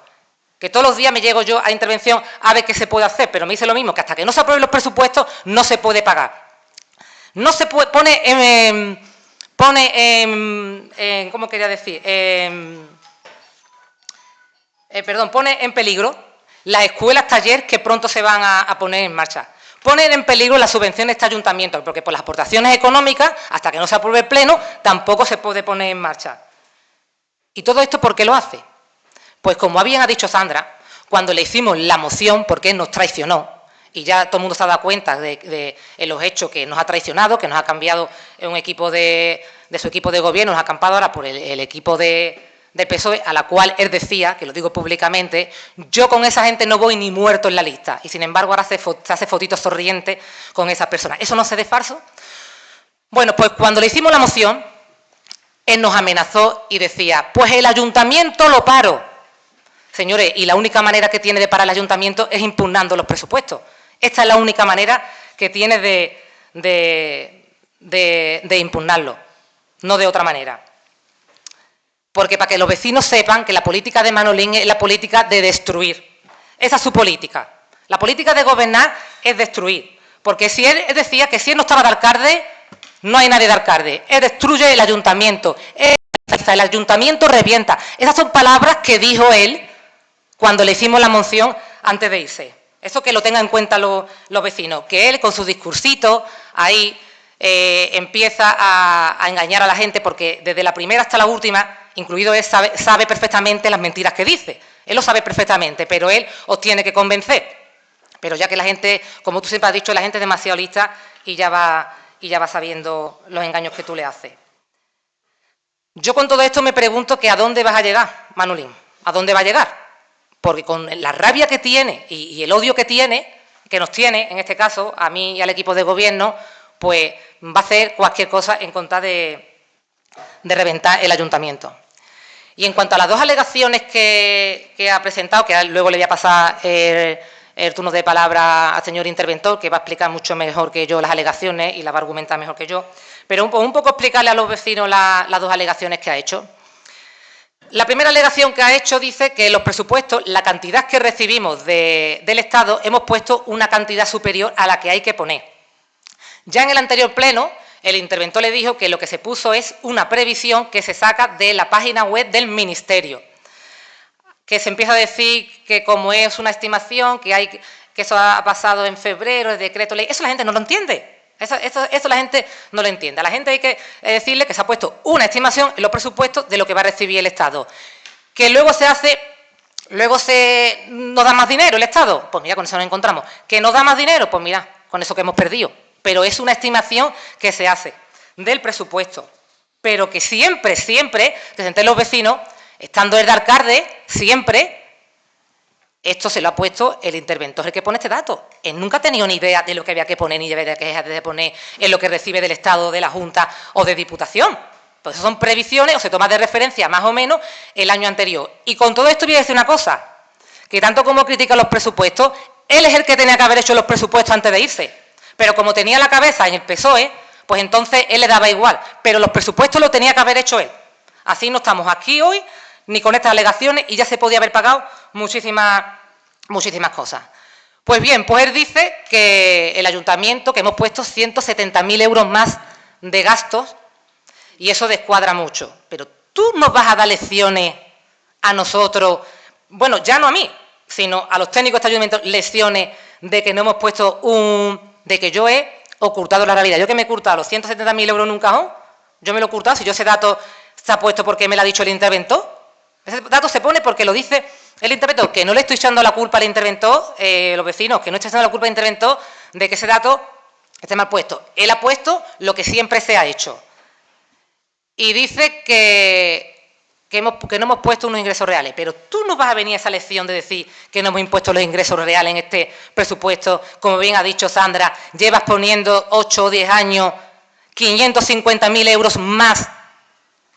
Que todos los días me llego yo a intervención a ver qué se puede hacer, pero me dice lo mismo, que hasta que no se aprueben los presupuestos no se puede pagar. No se puede, ¿cómo quería decir? Pone en peligro las escuelas, taller que pronto se van a poner en marcha. Ponen en peligro las subvenciones de este ayuntamiento, porque por las aportaciones económicas, hasta que no se apruebe el pleno, tampoco se puede poner en marcha. ¿Y todo esto por qué lo hace? Pues como bien ha dicho Sandra, cuando le hicimos la moción, porque él nos traicionó, y ya todo el mundo se ha dado cuenta de los hechos que nos ha traicionado, que nos ha cambiado un equipo de su equipo de gobierno, nos ha acampado ahora por el equipo del PSOE, a la cual él decía, que lo digo públicamente, yo con esa gente no voy ni muerto en la lista, y sin embargo ahora se hace fotitos sonrientes con esas personas. ¿Eso no se de falso? Bueno, pues cuando le hicimos la moción, él nos amenazó y decía, pues el ayuntamiento lo paro. Señores, y la única manera que tiene de parar el ayuntamiento es impugnando los presupuestos. Esta es la única manera que tiene de impugnarlo, no de otra manera. Porque para que los vecinos sepan que la política de Manolín es la política de destruir. Esa es su política. La política de gobernar es destruir. Porque si él decía que si él no estaba de alcalde, no hay nadie de alcalde. Él destruye el ayuntamiento. El ayuntamiento revienta. Esas son palabras que dijo él cuando le hicimos la moción antes de irse. Eso que lo tengan en cuenta los vecinos. Que él con su discursito ahí empieza a engañar a la gente porque desde la primera hasta la última, incluido él, sabe perfectamente las mentiras que dice. Él lo sabe perfectamente, pero él os tiene que convencer. Pero ya que la gente, como tú siempre has dicho, la gente es demasiado lista y ya va sabiendo los engaños que tú le haces. Yo con todo esto me pregunto que ¿a dónde vas a llegar, Manolín? ¿A dónde va a llegar? Porque con la rabia que tiene y el odio que nos tiene, en este caso, a mí y al equipo de gobierno, pues va a hacer cualquier cosa en contra de reventar el ayuntamiento. Y en cuanto a las dos alegaciones que ha presentado, que luego le voy a pasar el turno de palabra al señor interventor, que va a explicar mucho mejor que yo las alegaciones y las va a argumentar mejor que yo, pero un poco explicarle a los vecinos las dos alegaciones que ha hecho. La primera alegación que ha hecho dice que los presupuestos, la cantidad que recibimos del Estado, hemos puesto una cantidad superior a la que hay que poner. Ya en el anterior pleno, el interventor le dijo que lo que se puso es una previsión que se saca de la página web del Ministerio. Que se empieza a decir que como es una estimación, que eso ha pasado en febrero, el decreto ley, eso la gente no lo entiende. Eso la gente no lo entiende. A la gente hay que decirle que se ha puesto una estimación en los presupuestos de lo que va a recibir el Estado. Que luego nos da más dinero el Estado. Pues mira, con eso nos encontramos. Que nos da más dinero, pues mira, con eso que hemos perdido. Pero es una estimación que se hace del presupuesto. Pero que siempre, que se enteren los vecinos, estando el de alcalde, siempre, esto se lo ha puesto el interventor, el que pone este dato. Él nunca ha tenido ni idea de lo que había que poner, ni de que dejar de poner en lo que recibe del Estado, de la Junta o de Diputación. Pues eso son previsiones o se toma de referencia más o menos el año anterior. Y con todo esto voy a decir una cosa, que tanto como critica los presupuestos, él es el que tenía que haber hecho los presupuestos antes de irse. Pero como tenía la cabeza en el PSOE, pues entonces él le daba igual. Pero los presupuestos los tenía que haber hecho él. Así no estamos aquí hoy, ni con estas alegaciones, y ya se podía haber pagado muchísimas cosas. Pues bien, pues él dice que el ayuntamiento, que hemos puesto 170.000 euros más de gastos, y eso descuadra mucho. Pero tú nos vas a dar lecciones a nosotros, bueno, ya no a mí, sino a los técnicos de este ayuntamiento, lecciones de que no hemos puesto de que yo he ocultado la realidad. Yo que me he ocultado los 170.000 euros en un cajón, yo me lo he ocultado, si yo ese dato se ha puesto porque me lo ha dicho el interventor. Ese dato se pone porque lo dice el interventor, que no le estoy echando la culpa al interventor, los vecinos, que no estoy echando la culpa al interventor de que ese dato esté mal puesto. Él ha puesto lo que siempre se ha hecho. Y dice que no hemos puesto unos ingresos reales. Pero tú no vas a venir a esa lección de decir que no hemos impuesto los ingresos reales en este presupuesto. Como bien ha dicho Sandra, llevas poniendo 8 o 10 años 550.000 euros más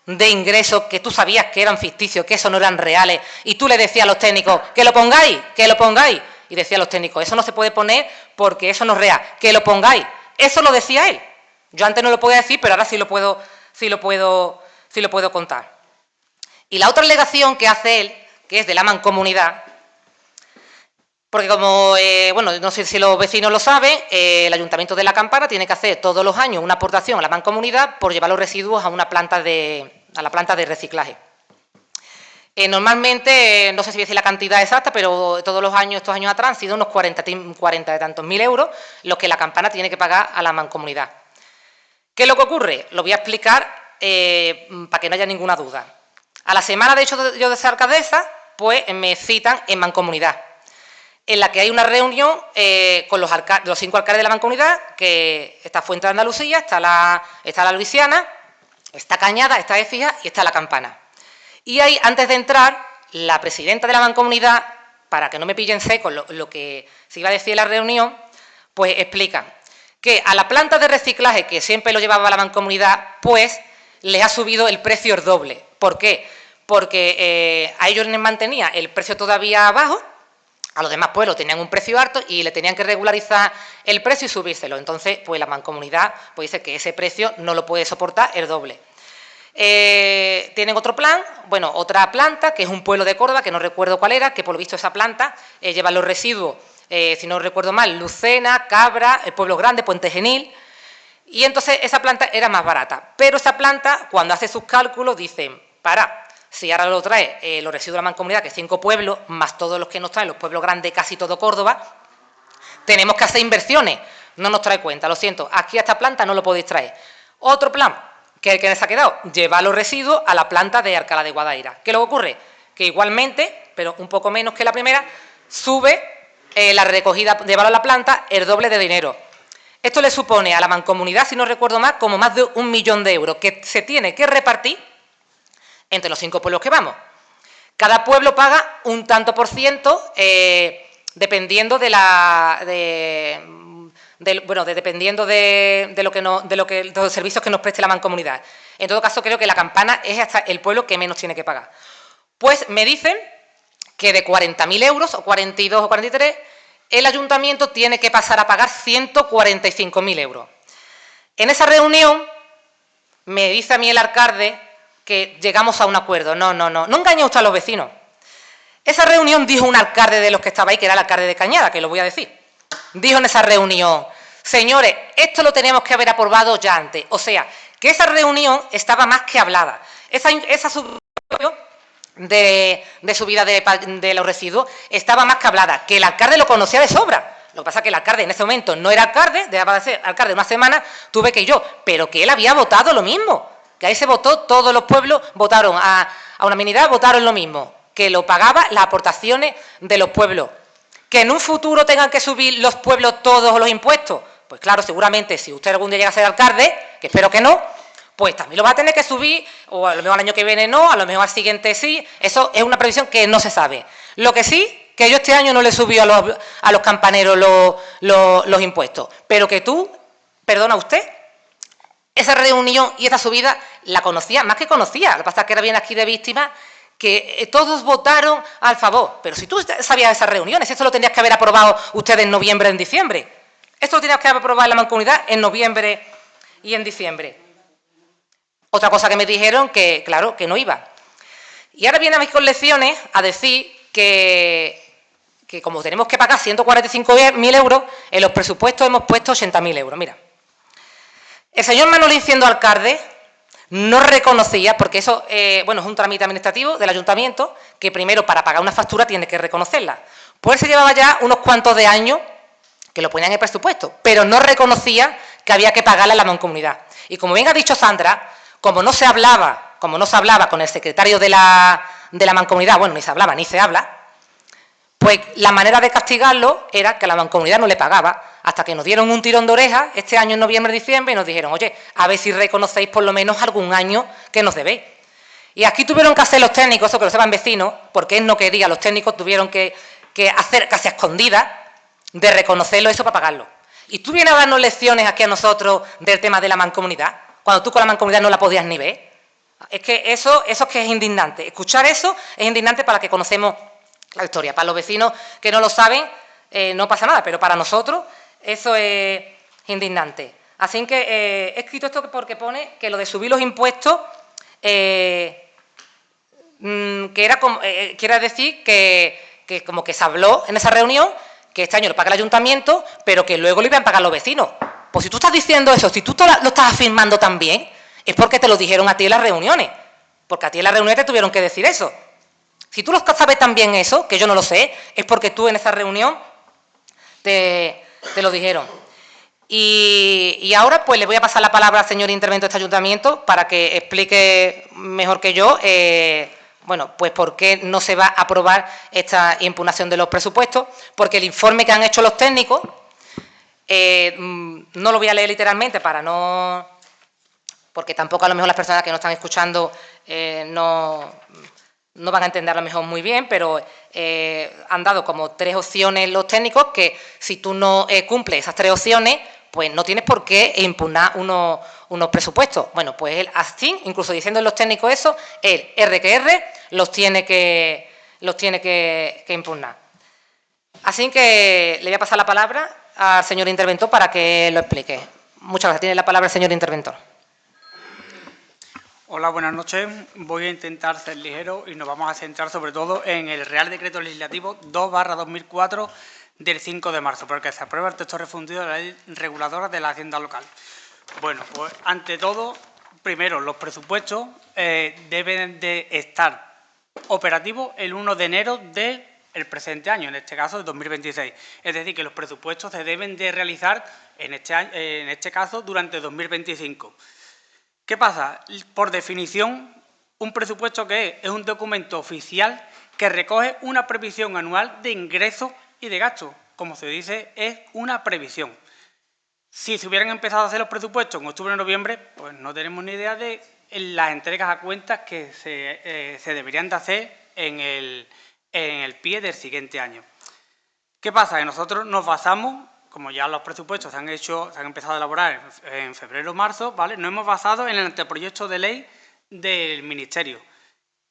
de ingresos que tú sabías que eran ficticios, que eso no eran reales, y tú le decías a los técnicos, que lo pongáis, y decían los técnicos, eso no se puede poner porque eso no es real, que lo pongáis. Eso lo decía él. Yo antes no lo podía decir, pero ahora sí lo puedo contar. Y la otra alegación que hace él, que es de la mancomunidad, porque como, bueno, no sé si los vecinos lo saben, el Ayuntamiento de La Campana tiene que hacer todos los años una aportación a la mancomunidad por llevar los residuos a la planta de reciclaje. Normalmente, no sé si voy a decir la cantidad exacta, pero todos los años, estos años atrás, han sido unos 40 y tantos mil euros los que La Campana tiene que pagar a la mancomunidad. ¿Qué es lo que ocurre? Lo voy a explicar para que no haya ninguna duda. A la semana, de hecho, yo de ser alcaldesa, pues me citan en mancomunidad, en la que hay una reunión con los 5 alcaldes de la mancomunidad, que está Fuente de Andalucía, está la Luisiana, está Cañada, está Écija y está La Campana. Y ahí, antes de entrar, la presidenta de la mancomunidad, para que no me pillen seco lo que se iba a decir en la reunión, pues explica que a la planta de reciclaje, que siempre lo llevaba la mancomunidad, pues les ha subido el precio el doble. ¿Por qué? Porque a ellos les mantenía el precio todavía bajo, a los demás pueblos tenían un precio alto y le tenían que regularizar el precio y subírselo. Entonces, pues la mancomunidad pues dice que ese precio no lo puede soportar el doble. Tienen otro plan, bueno, otra planta, que es un pueblo de Córdoba, que no recuerdo cuál era, que por lo visto esa planta lleva los residuos, si no recuerdo mal, Lucena, Cabra, el Pueblo Grande, Puente Genil, y entonces esa planta era más barata. Pero esa planta, cuando hace sus cálculos, dicen, si ahora lo trae los residuos de la mancomunidad, que es 5 pueblos, más todos los que nos traen los pueblos grandes, casi todo Córdoba, tenemos que hacer inversiones, no nos trae cuenta, lo siento, aquí a esta planta no lo podéis traer. Otro plan, que es el que se ha quedado, llevar los residuos a la planta de Alcalá de Guadaira. ¿Qué es lo que ocurre? Que igualmente, pero un poco menos que la primera, sube la recogida, llevarlo a la planta, el doble de dinero. Esto le supone a la mancomunidad, si no recuerdo mal, como más de 1 millón de euros, que se tiene que repartir entre los 5 pueblos que vamos. Cada pueblo paga un tanto por ciento, dependiendo de los servicios que nos preste la mancomunidad. En todo caso, creo que La Campana es hasta el pueblo que menos tiene que pagar. Pues me dicen que de 40.000 euros, o 42 o 43, el ayuntamiento tiene que pasar a pagar 145.000 euros. En esa reunión me dice a mí el alcalde que llegamos a un acuerdo. No engañe usted a los vecinos. Esa reunión dijo un alcalde de los que estaba ahí, que era el alcalde de Cañada, que lo voy a decir. Dijo en esa reunión, señores, esto lo teníamos que haber aprobado ya antes. O sea, que esa reunión estaba más que hablada. Esa subida de subida de los residuos estaba más que hablada, que el alcalde lo conocía de sobra. Lo que pasa es que el alcalde en ese momento no era alcalde, dejaba de ser alcalde una semana, tuve que ir yo, pero que él había votado lo mismo, que ahí se votó, todos los pueblos votaron a unanimidad, votaron lo mismo, que lo pagaba las aportaciones de los pueblos. Que en un futuro tengan que subir los pueblos todos los impuestos, pues claro, seguramente si usted algún día llega a ser alcalde, que espero que no, pues también lo va a tener que subir, o a lo mejor al año que viene no, a lo mejor al siguiente sí. Eso es una previsión que no se sabe. Lo que sí, que yo este año no le he subido a los campaneros los impuestos, pero que tú, perdona usted, esa reunión y esa subida la conocía, más que conocía, lo que pasa es que ahora viene aquí de víctima, que todos votaron al favor. Pero si tú sabías de esas reuniones, esto lo tenías que haber aprobado ustedes en noviembre, en diciembre. Esto lo tenías que haber aprobado en la mancomunidad en noviembre y en diciembre. Otra cosa que me dijeron, que claro, que no iba. Y ahora vienen a mis colecciones a decir que como tenemos que pagar 145.000 euros, en los presupuestos hemos puesto 80.000 euros. Mira, el señor Manolín, siendo alcalde, no reconocía, porque eso, bueno, es un trámite administrativo del ayuntamiento, que primero para pagar una factura tiene que reconocerla. Pues él se llevaba ya unos cuantos de años que lo ponían en el presupuesto, pero no reconocía que había que pagarle a la mancomunidad. Y como bien ha dicho Sandra, como no se hablaba como no se hablaba con el secretario de la Mancomunidad, bueno, ni se hablaba ni se habla, pues la manera de castigarlo era que la Mancomunidad no le pagaba, hasta que nos dieron un tirón de oreja este año en noviembre, diciembre, y nos dijeron, oye, a ver si reconocéis por lo menos algún año que nos debéis. Y aquí tuvieron que hacer los técnicos, eso que lo sepan vecinos, porque él no quería, los técnicos tuvieron que hacer casi a escondidas de reconocerlo eso para pagarlo. Y tú vienes a darnos lecciones aquí a nosotros del tema de la Mancomunidad, cuando tú con la Mancomunidad no la podías ni ver. Es que eso es que es indignante. Escuchar eso es indignante para los que conocemos la historia. Para los vecinos que no lo saben, no pasa nada, pero para nosotros eso es indignante. Así que he escrito esto porque pone que lo de subir los impuestos que era como, quiere decir que como que se habló en esa reunión que este año lo paga el ayuntamiento, pero que luego lo iban a pagar los vecinos. Pues si tú estás diciendo eso, si tú lo estás afirmando también, es porque te lo dijeron a ti en las reuniones, porque a ti en las reuniones te tuvieron que decir eso. Si tú lo sabes también eso, que yo no lo sé, es porque tú en esa reunión te lo dijeron. Y ahora pues le voy a pasar la palabra al señor intervento de este ayuntamiento para que explique mejor que yo, bueno, pues por qué no se va a aprobar esta impugnación de los presupuestos, porque el informe que han hecho los técnicos, no lo voy a leer literalmente para no, porque tampoco a lo mejor las personas que nos están escuchando no van a entender a lo mejor muy bien, pero han dado como 3 opciones los técnicos que si tú no cumples esas 3 opciones, pues no tienes por qué impugnar unos presupuestos. Bueno, pues él así, incluso diciendo los técnicos eso, él, R los tiene que impugnar. Así que le voy a pasar la palabra al señor interventor para que lo explique. Muchas gracias. Tiene la palabra el señor interventor. Hola, buenas noches. Voy a intentar ser ligero y nos vamos a centrar sobre todo en el Real Decreto Legislativo 2/2004 del 5 de marzo, porque se aprueba el texto refundido de la Ley Reguladora de la Hacienda Local. Bueno, pues ante todo, primero, los presupuestos deben de estar operativos el 1 de enero del presente año, en este caso de 2026. Es decir, que los presupuestos se deben de realizar en este caso durante 2025. ¿Qué pasa? Por definición, un presupuesto ¿qué es? Es un documento oficial que recoge una previsión anual de ingresos y de gastos. Como se dice, es una previsión. Si se hubieran empezado a hacer los presupuestos en octubre o noviembre, pues no tenemos ni idea de las entregas a cuentas que se deberían de hacer en el pie del siguiente año. ¿Qué pasa? Que nosotros nos basamos, como ya los presupuestos se han empezado a elaborar en febrero o marzo, ¿vale? Nos hemos basado en el anteproyecto de ley del Ministerio,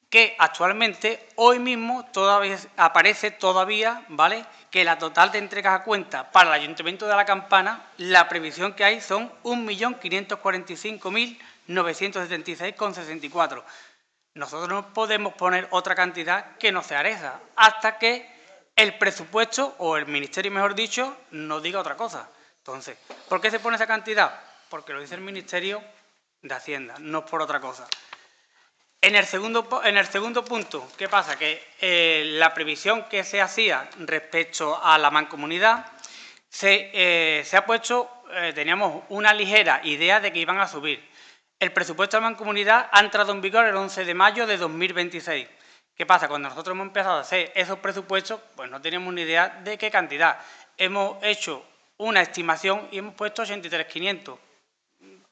que actualmente, hoy mismo, todavía aparece ¿vale?, que la total de entregas a cuenta para el Ayuntamiento de La Campana, la previsión que hay son 1.545.976,64. Nosotros no podemos poner otra cantidad que no sea esa, hasta que el presupuesto, o el Ministerio, mejor dicho, nos diga otra cosa. Entonces, ¿por qué se pone esa cantidad? Porque lo dice el Ministerio de Hacienda, no es por otra cosa. En el segundo punto, ¿qué pasa? Que la previsión que se hacía respecto a la mancomunidad se ha puesto, teníamos una ligera idea de que iban a subir. El presupuesto de la mancomunidad ha entrado en vigor el 11 de mayo de 2026. ¿Qué pasa? Cuando nosotros hemos empezado a hacer esos presupuestos, pues no teníamos ni idea de qué cantidad. Hemos hecho una estimación y hemos puesto 83.500,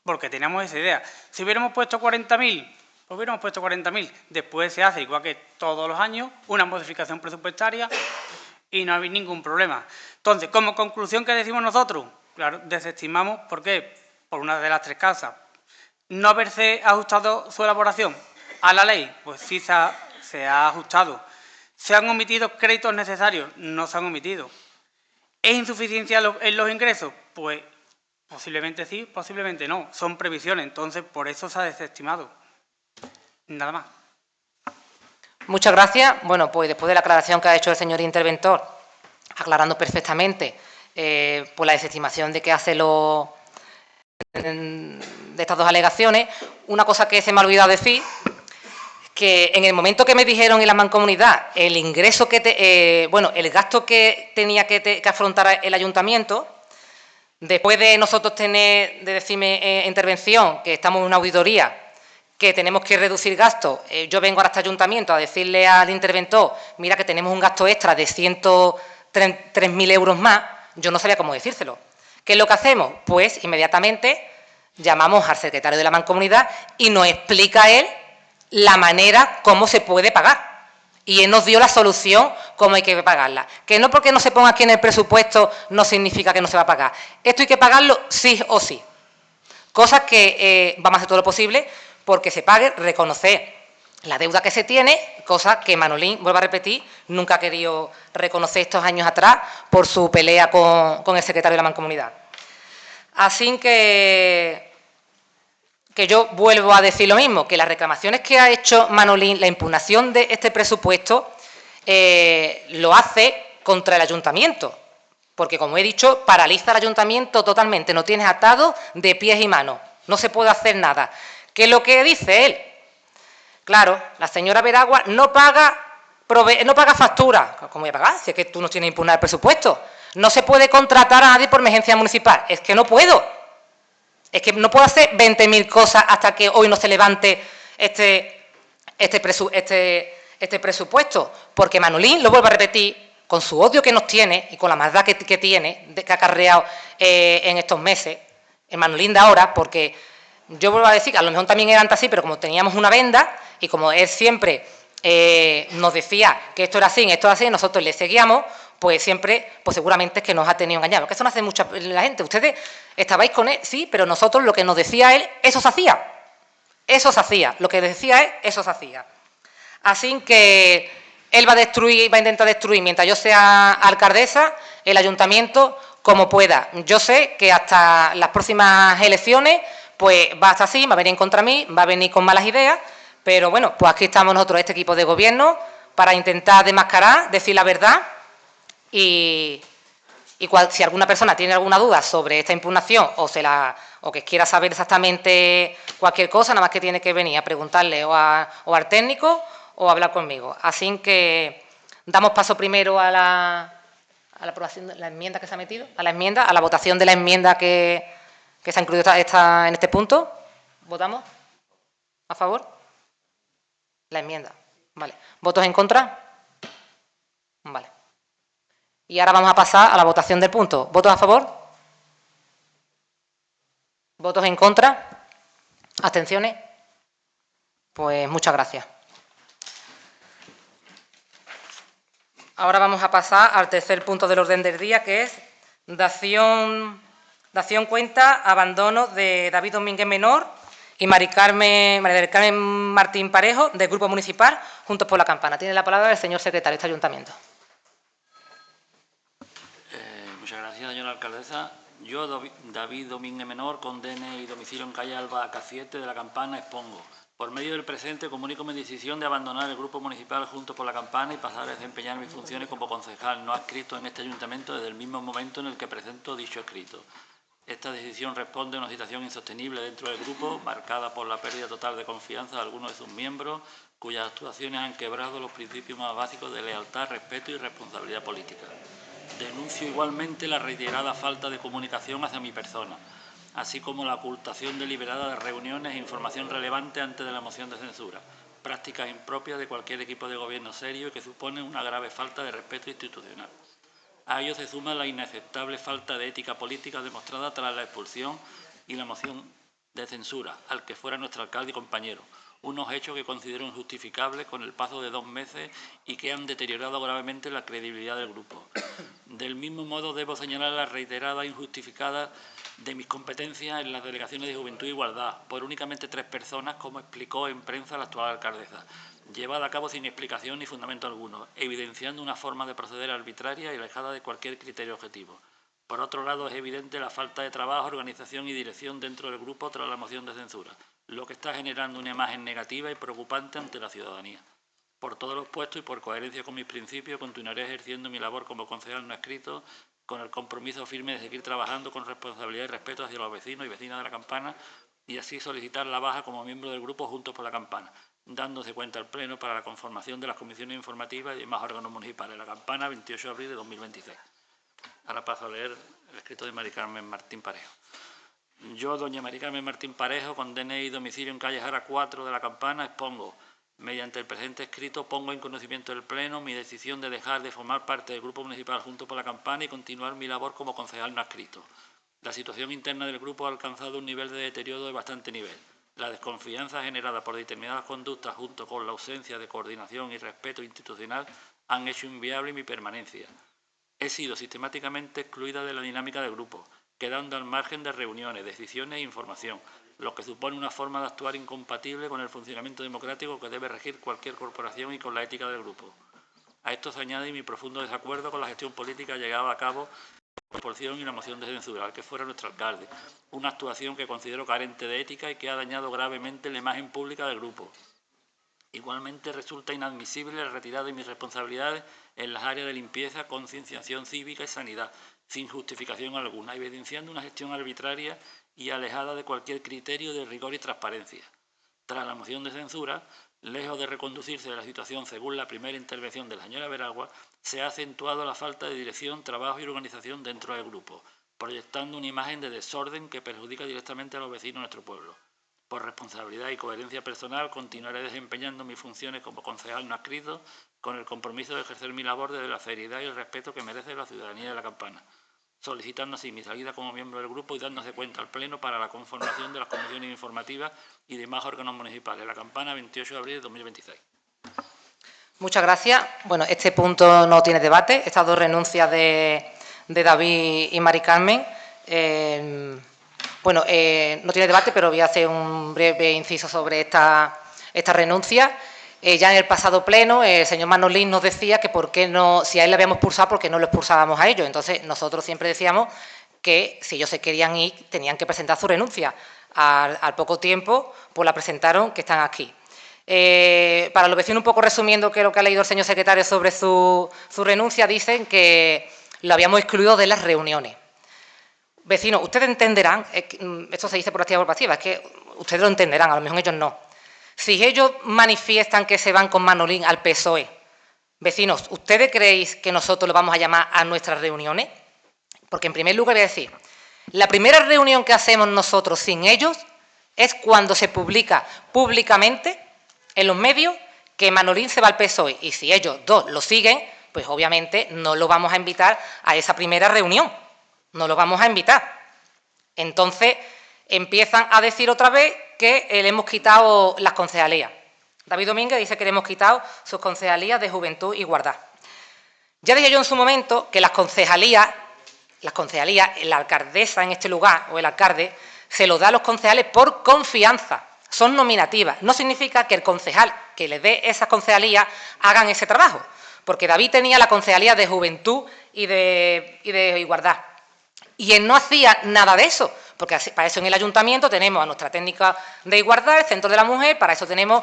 porque teníamos esa idea. Si hubiéramos puesto 40.000, pues hubiéramos puesto 40.000. Después se hace, igual que todos los años, una modificación presupuestaria y no hay ningún problema. Entonces, como conclusión, ¿qué decimos nosotros? Claro, desestimamos, ¿por qué? Por una de las 3 causas. No haberse ajustado su elaboración a la ley, pues sí se ha ajustado. ¿Se han omitido créditos necesarios? No se han omitido. ¿Es insuficiencia en los ingresos? Pues posiblemente sí, posiblemente no. Son previsiones, entonces por eso se ha desestimado. Nada más. Muchas gracias. Bueno, pues después de la aclaración que ha hecho el señor interventor, aclarando perfectamente pues la desestimación de que hace de estas 2 alegaciones, una cosa que se me ha olvidado decir, que en el momento que me dijeron en la mancomunidad el ingreso el gasto que tenía que afrontar el ayuntamiento, después de nosotros decirme en intervención que estamos en una auditoría, que tenemos que reducir gastos. Yo vengo ahora a este ayuntamiento a decirle al interventor, mira que tenemos un gasto extra de 103.000 euros más, yo no sabía cómo decírselo. ¿Qué es lo que hacemos? Pues inmediatamente llamamos al secretario de la Mancomunidad y nos explica él la manera cómo se puede pagar. Y él nos dio la solución cómo hay que pagarla. Que no porque no se ponga aquí en el presupuesto no significa que no se va a pagar. Esto hay que pagarlo sí o sí. Cosas que vamos a hacer todo lo posible porque se pague, reconocer la deuda que se tiene, cosa que Manolín, vuelvo a repetir, nunca ha querido reconocer estos años atrás por su pelea con el secretario de la Mancomunidad. Así que yo vuelvo a decir lo mismo, que las reclamaciones que ha hecho Manolín, la impugnación de este presupuesto, lo hace contra el ayuntamiento, porque, como he dicho, paraliza al ayuntamiento totalmente, no tienes atado de pies y manos, no se puede hacer nada. ¿Qué es lo que dice él? Claro, la señora Veragua no paga factura. ¿Cómo voy a pagar? Si es que tú no tienes impugnado el presupuesto. No se puede contratar a nadie por emergencia municipal. Es que no puedo. Es que no puedo hacer 20.000 cosas hasta que hoy no se levante este presupuesto. Porque Manolín, lo vuelvo a repetir, con su odio que nos tiene y con la maldad que tiene, que ha acarreado en estos meses, el Manolín de ahora, porque yo vuelvo a decir que a lo mejor también era antes así, pero como teníamos una venda y como él siempre nos decía que esto era así, nosotros le seguíamos, pues siempre, pues seguramente es que nos ha tenido engañados. Que eso no hace mucha la gente. Ustedes estabais con él, sí, pero nosotros lo que nos decía él, eso se hacía. Eso se hacía. Lo que decía él, eso se hacía. Así que él va a intentar destruir, mientras yo sea alcaldesa, el ayuntamiento como pueda. Yo sé que hasta las próximas elecciones, pues va a estar así, va a venir en contra mí, va a venir con malas ideas, pero bueno, pues aquí estamos nosotros, este equipo de gobierno, para intentar desmascarar, decir la verdad. Y si alguna persona tiene alguna duda sobre esta impugnación o que quiera saber exactamente cualquier cosa, nada más que tiene que venir a preguntarle o al técnico o a hablar conmigo. Así que damos paso primero a la aprobación de la enmienda que se ha metido, a la votación de la enmienda que se ha incluido en este punto. ¿Votamos? ¿A favor? La enmienda. Vale. ¿Votos en contra? Vale. Y ahora vamos a pasar a la votación del punto. ¿Votos a favor? ¿Votos en contra? ¿Abstenciones? Pues muchas gracias. Ahora vamos a pasar al tercer punto del orden del día, que es dación cuenta, abandono de David Domínguez Menor y María del Carmen Martín Parejo, del Grupo Municipal Juntos por la Campana. Tiene la palabra el señor secretario de este ayuntamiento. Muchas gracias, señora alcaldesa. Yo, David Domínguez Menor, con DNI y domicilio en calle Alba K7 de la Campana, expongo. Por medio del presente, comunico mi decisión de abandonar el Grupo Municipal Juntos por la Campana y pasar a desempeñar mis funciones como concejal no adscrito en este ayuntamiento desde el mismo momento en el que presento dicho escrito. Esta decisión responde a una situación insostenible dentro del grupo, marcada por la pérdida total de confianza de algunos de sus miembros, cuyas actuaciones han quebrado los principios más básicos de lealtad, respeto y responsabilidad política. Denuncio igualmente la reiterada falta de comunicación hacia mi persona, así como la ocultación deliberada de reuniones e información relevante antes de la moción de censura, prácticas impropias de cualquier equipo de gobierno serio y que suponen una grave falta de respeto institucional. A ello se suma la inaceptable falta de ética política demostrada tras la expulsión y la moción de censura al que fuera nuestro alcalde y compañero, unos hechos que considero injustificables con el paso de 2 meses y que han deteriorado gravemente la credibilidad del grupo. Del mismo modo, debo señalar la reiterada e injustificada de mis competencias en las delegaciones de Juventud e Igualdad, por únicamente 3 personas, como explicó en prensa la actual alcaldesa, llevada a cabo sin explicación ni fundamento alguno, evidenciando una forma de proceder arbitraria y alejada de cualquier criterio objetivo. Por otro lado, es evidente la falta de trabajo, organización y dirección dentro del grupo tras la moción de censura, lo que está generando una imagen negativa y preocupante ante la ciudadanía. Por todos los puestos y por coherencia con mis principios, continuaré ejerciendo mi labor como concejal no adscrito, con el compromiso firme de seguir trabajando con responsabilidad y respeto hacia los vecinos y vecinas de la Campana y así solicitar la baja como miembro del grupo Juntos por la Campana, dándose cuenta al Pleno para la conformación de las comisiones informativas y demás órganos municipales. La Campana, 28 de abril de 2026. Ahora paso a leer el escrito de María Carmen Martín Parejo. Yo, doña María Carmen Martín Parejo, con DNI y domicilio en calle Jara 4 de la Campana, expongo, mediante el presente escrito, pongo en conocimiento del Pleno mi decisión de dejar de formar parte del Grupo Municipal Juntos por la Campana y continuar mi labor como concejal no adscrito. La situación interna del grupo ha alcanzado un nivel de deterioro de bastante nivel. La desconfianza generada por determinadas conductas, junto con la ausencia de coordinación y respeto institucional, han hecho inviable mi permanencia. He sido sistemáticamente excluida de la dinámica del grupo, quedando al margen de reuniones, decisiones e información, lo que supone una forma de actuar incompatible con el funcionamiento democrático que debe regir cualquier corporación y con la ética del grupo. A esto se añade mi profundo desacuerdo con la gestión política llevada a cabo por la oposición y la moción de censura, al que fuera nuestro alcalde, una actuación que considero carente de ética y que ha dañado gravemente la imagen pública del grupo. Igualmente resulta inadmisible la retirada de mis responsabilidades en las áreas de limpieza, concienciación cívica y sanidad, sin justificación alguna, evidenciando una gestión arbitraria y alejada de cualquier criterio de rigor y transparencia. Tras la moción de censura, lejos de reconducirse la situación según la primera intervención de la señora Veragua, se ha acentuado la falta de dirección, trabajo y organización dentro del grupo, proyectando una imagen de desorden que perjudica directamente a los vecinos de nuestro pueblo. Por responsabilidad y coherencia personal, continuaré desempeñando mis funciones como concejal no adscrito, con el compromiso de ejercer mi labor desde la seriedad y el respeto que merece la ciudadanía de la Campana, solicitando así mi salida como miembro del grupo y dándose cuenta al Pleno para la conformación de las comisiones informativas y demás órganos municipales. La Campana, 28 de abril de 2026. Muchas gracias. Bueno, este punto no tiene debate. Estas dos renuncias de David y Mari Carmen. No tiene debate, pero voy a hacer un breve inciso sobre esta renuncia. Ya en el pasado pleno, el señor Manolín nos decía que por qué no, si a él le habíamos expulsado, ¿por qué no lo expulsábamos a ellos? Entonces, nosotros siempre decíamos que si ellos se querían ir, tenían que presentar su renuncia. Al poco tiempo, pues la presentaron, que están aquí. Para los vecinos, un poco resumiendo que lo que ha leído el señor secretario sobre su renuncia, dicen que lo habíamos excluido de las reuniones. Vecinos, ustedes entenderán, esto se dice por activa y por pasiva, es que ustedes lo entenderán, a lo mejor ellos no. Si ellos manifiestan que se van con Manolín al PSOE, vecinos, ¿ustedes creéis que nosotros los vamos a llamar a nuestras reuniones? Porque en primer lugar voy a decir, la primera reunión que hacemos nosotros sin ellos es cuando se publica públicamente en los medios que Manolín se va al PSOE. Y si ellos dos lo siguen, pues obviamente no lo vamos a invitar a esa primera reunión. No lo vamos a invitar. Entonces, empiezan a decir otra vez que le hemos quitado las concejalías. David Domínguez dice que le hemos quitado sus concejalías de Juventud y Igualdad. Ya dije yo en su momento que las concejalías, la alcaldesa en este lugar, o el alcalde, se lo da a los concejales por confianza. Son nominativas. No significa que el concejal que les dé esas concejalías hagan ese trabajo. Porque David tenía la concejalía de Juventud y de Igualdad. Y él no hacía nada de eso, porque para eso en el ayuntamiento tenemos a nuestra técnica de igualdad, el Centro de la Mujer, para eso tenemos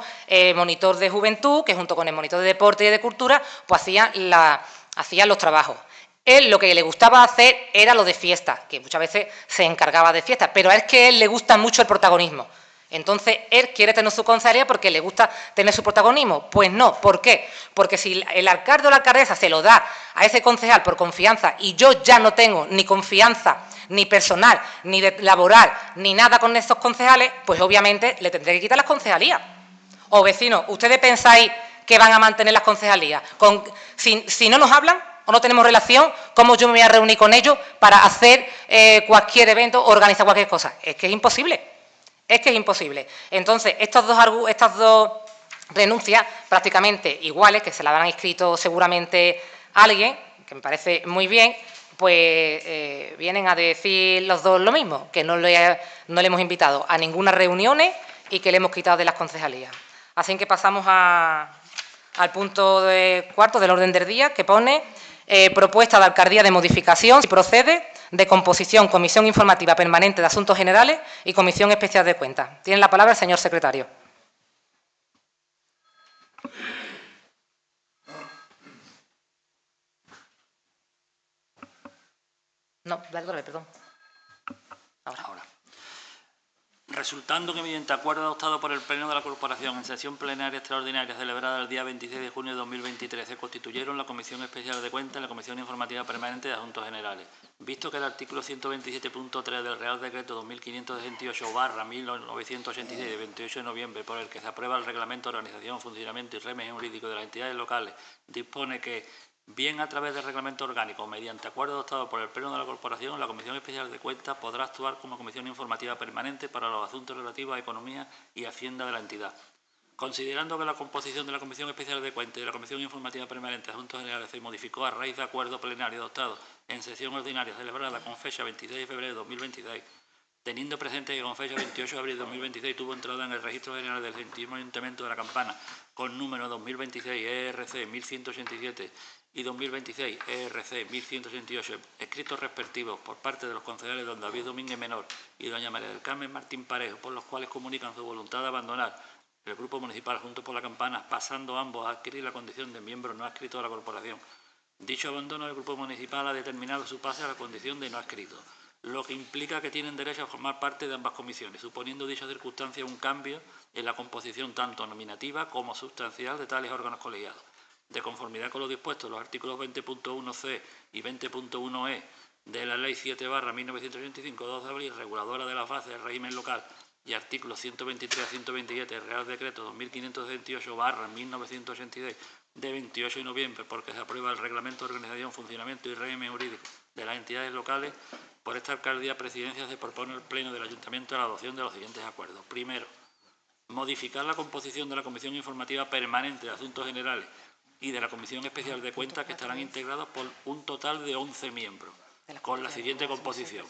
monitor de juventud, que junto con el monitor de deporte y de cultura, pues hacían los trabajos. Él lo que le gustaba hacer era lo de fiesta, que muchas veces se encargaba de fiesta, pero es que a él le gusta mucho el protagonismo. Entonces, él quiere tener su concejalía porque le gusta tener su protagonismo. Pues no, ¿por qué? Porque si el alcalde o la alcaldesa se lo da a ese concejal por confianza y yo ya no tengo ni confianza, ni personal, ni laboral, ni nada con esos concejales, pues obviamente le tendré que quitar las concejalías. O vecinos, ¿ustedes pensáis que van a mantener las concejalías? Si no nos hablan o no tenemos relación, ¿cómo yo me voy a reunir con ellos para hacer cualquier evento o organizar cualquier cosa? Es que es imposible. Es que es imposible. Entonces, estas dos renuncias prácticamente iguales, que se las habrán escrito seguramente a alguien, que me parece muy bien, pues vienen a decir los dos lo mismo, que no le hemos invitado a ninguna reunión y que le hemos quitado de las concejalías. Así que pasamos al punto cuarto del orden del día, que pone propuesta de alcaldía de modificación, si procede, de composición, Comisión Informativa Permanente de Asuntos Generales y Comisión Especial de Cuentas. Tiene la palabra el señor secretario. No, perdón. Ahora. Resultando que mediante acuerdo adoptado por el Pleno de la Corporación en sesión plenaria extraordinaria celebrada el día 26 de junio de 2023 se constituyeron la Comisión Especial de Cuentas y la Comisión Informativa Permanente de Asuntos Generales. Visto que el artículo 127.3 del Real Decreto 2568/1986 de 28 de noviembre, por el que se aprueba el Reglamento de Organización, Funcionamiento y Régimen Jurídico de las Entidades Locales, dispone que, bien a través del reglamento orgánico o mediante acuerdo adoptado por el Pleno de la Corporación, la Comisión Especial de Cuentas podrá actuar como comisión informativa permanente para los asuntos relativos a economía y hacienda de la entidad. Considerando que la composición de la Comisión Especial de Cuentas y de la Comisión Informativa Permanente de Asuntos Generales se modificó a raíz de acuerdo plenario adoptado en sesión ordinaria celebrada con fecha 26 de febrero de 2026, teniendo presente que con fecha 28 de abril de 2026 tuvo entrada en el Registro General del 21 Ayuntamiento de la Campana con número 2026 ERC 1187 y 2026 ERC 1188, escritos respectivos por parte de los concejales don David Domínguez Menor y doña María del Carmen Martín Parejo, por los cuales comunican su voluntad de abandonar el Grupo Municipal Juntos por la Campana, pasando ambos a adquirir la condición de miembros no adscritos a la corporación. Dicho abandono del Grupo Municipal ha determinado su pase a la condición de no adscrito, lo que implica que tienen derecho a formar parte de ambas comisiones, suponiendo dicha circunstancia un cambio en la composición tanto nominativa como sustancial de tales órganos colegiados. De conformidad con lo dispuesto en los artículos 20.1c y 20.1e de la Ley 7/1985, 2 de abril, reguladora de las bases del régimen local, y artículos 123 a 127 del Real Decreto 2528/1986 de 28 de noviembre, porque se aprueba el Reglamento de Organización, Funcionamiento y Régimen Jurídico de las entidades locales, por esta alcaldía presidencia se propone al Pleno del Ayuntamiento la adopción de los siguientes acuerdos. Primero, modificar la composición de la Comisión Informativa Permanente de Asuntos Generales y de la Comisión Especial de Cuentas, que estarán integrados por un total de 11 miembros, con la siguiente composición: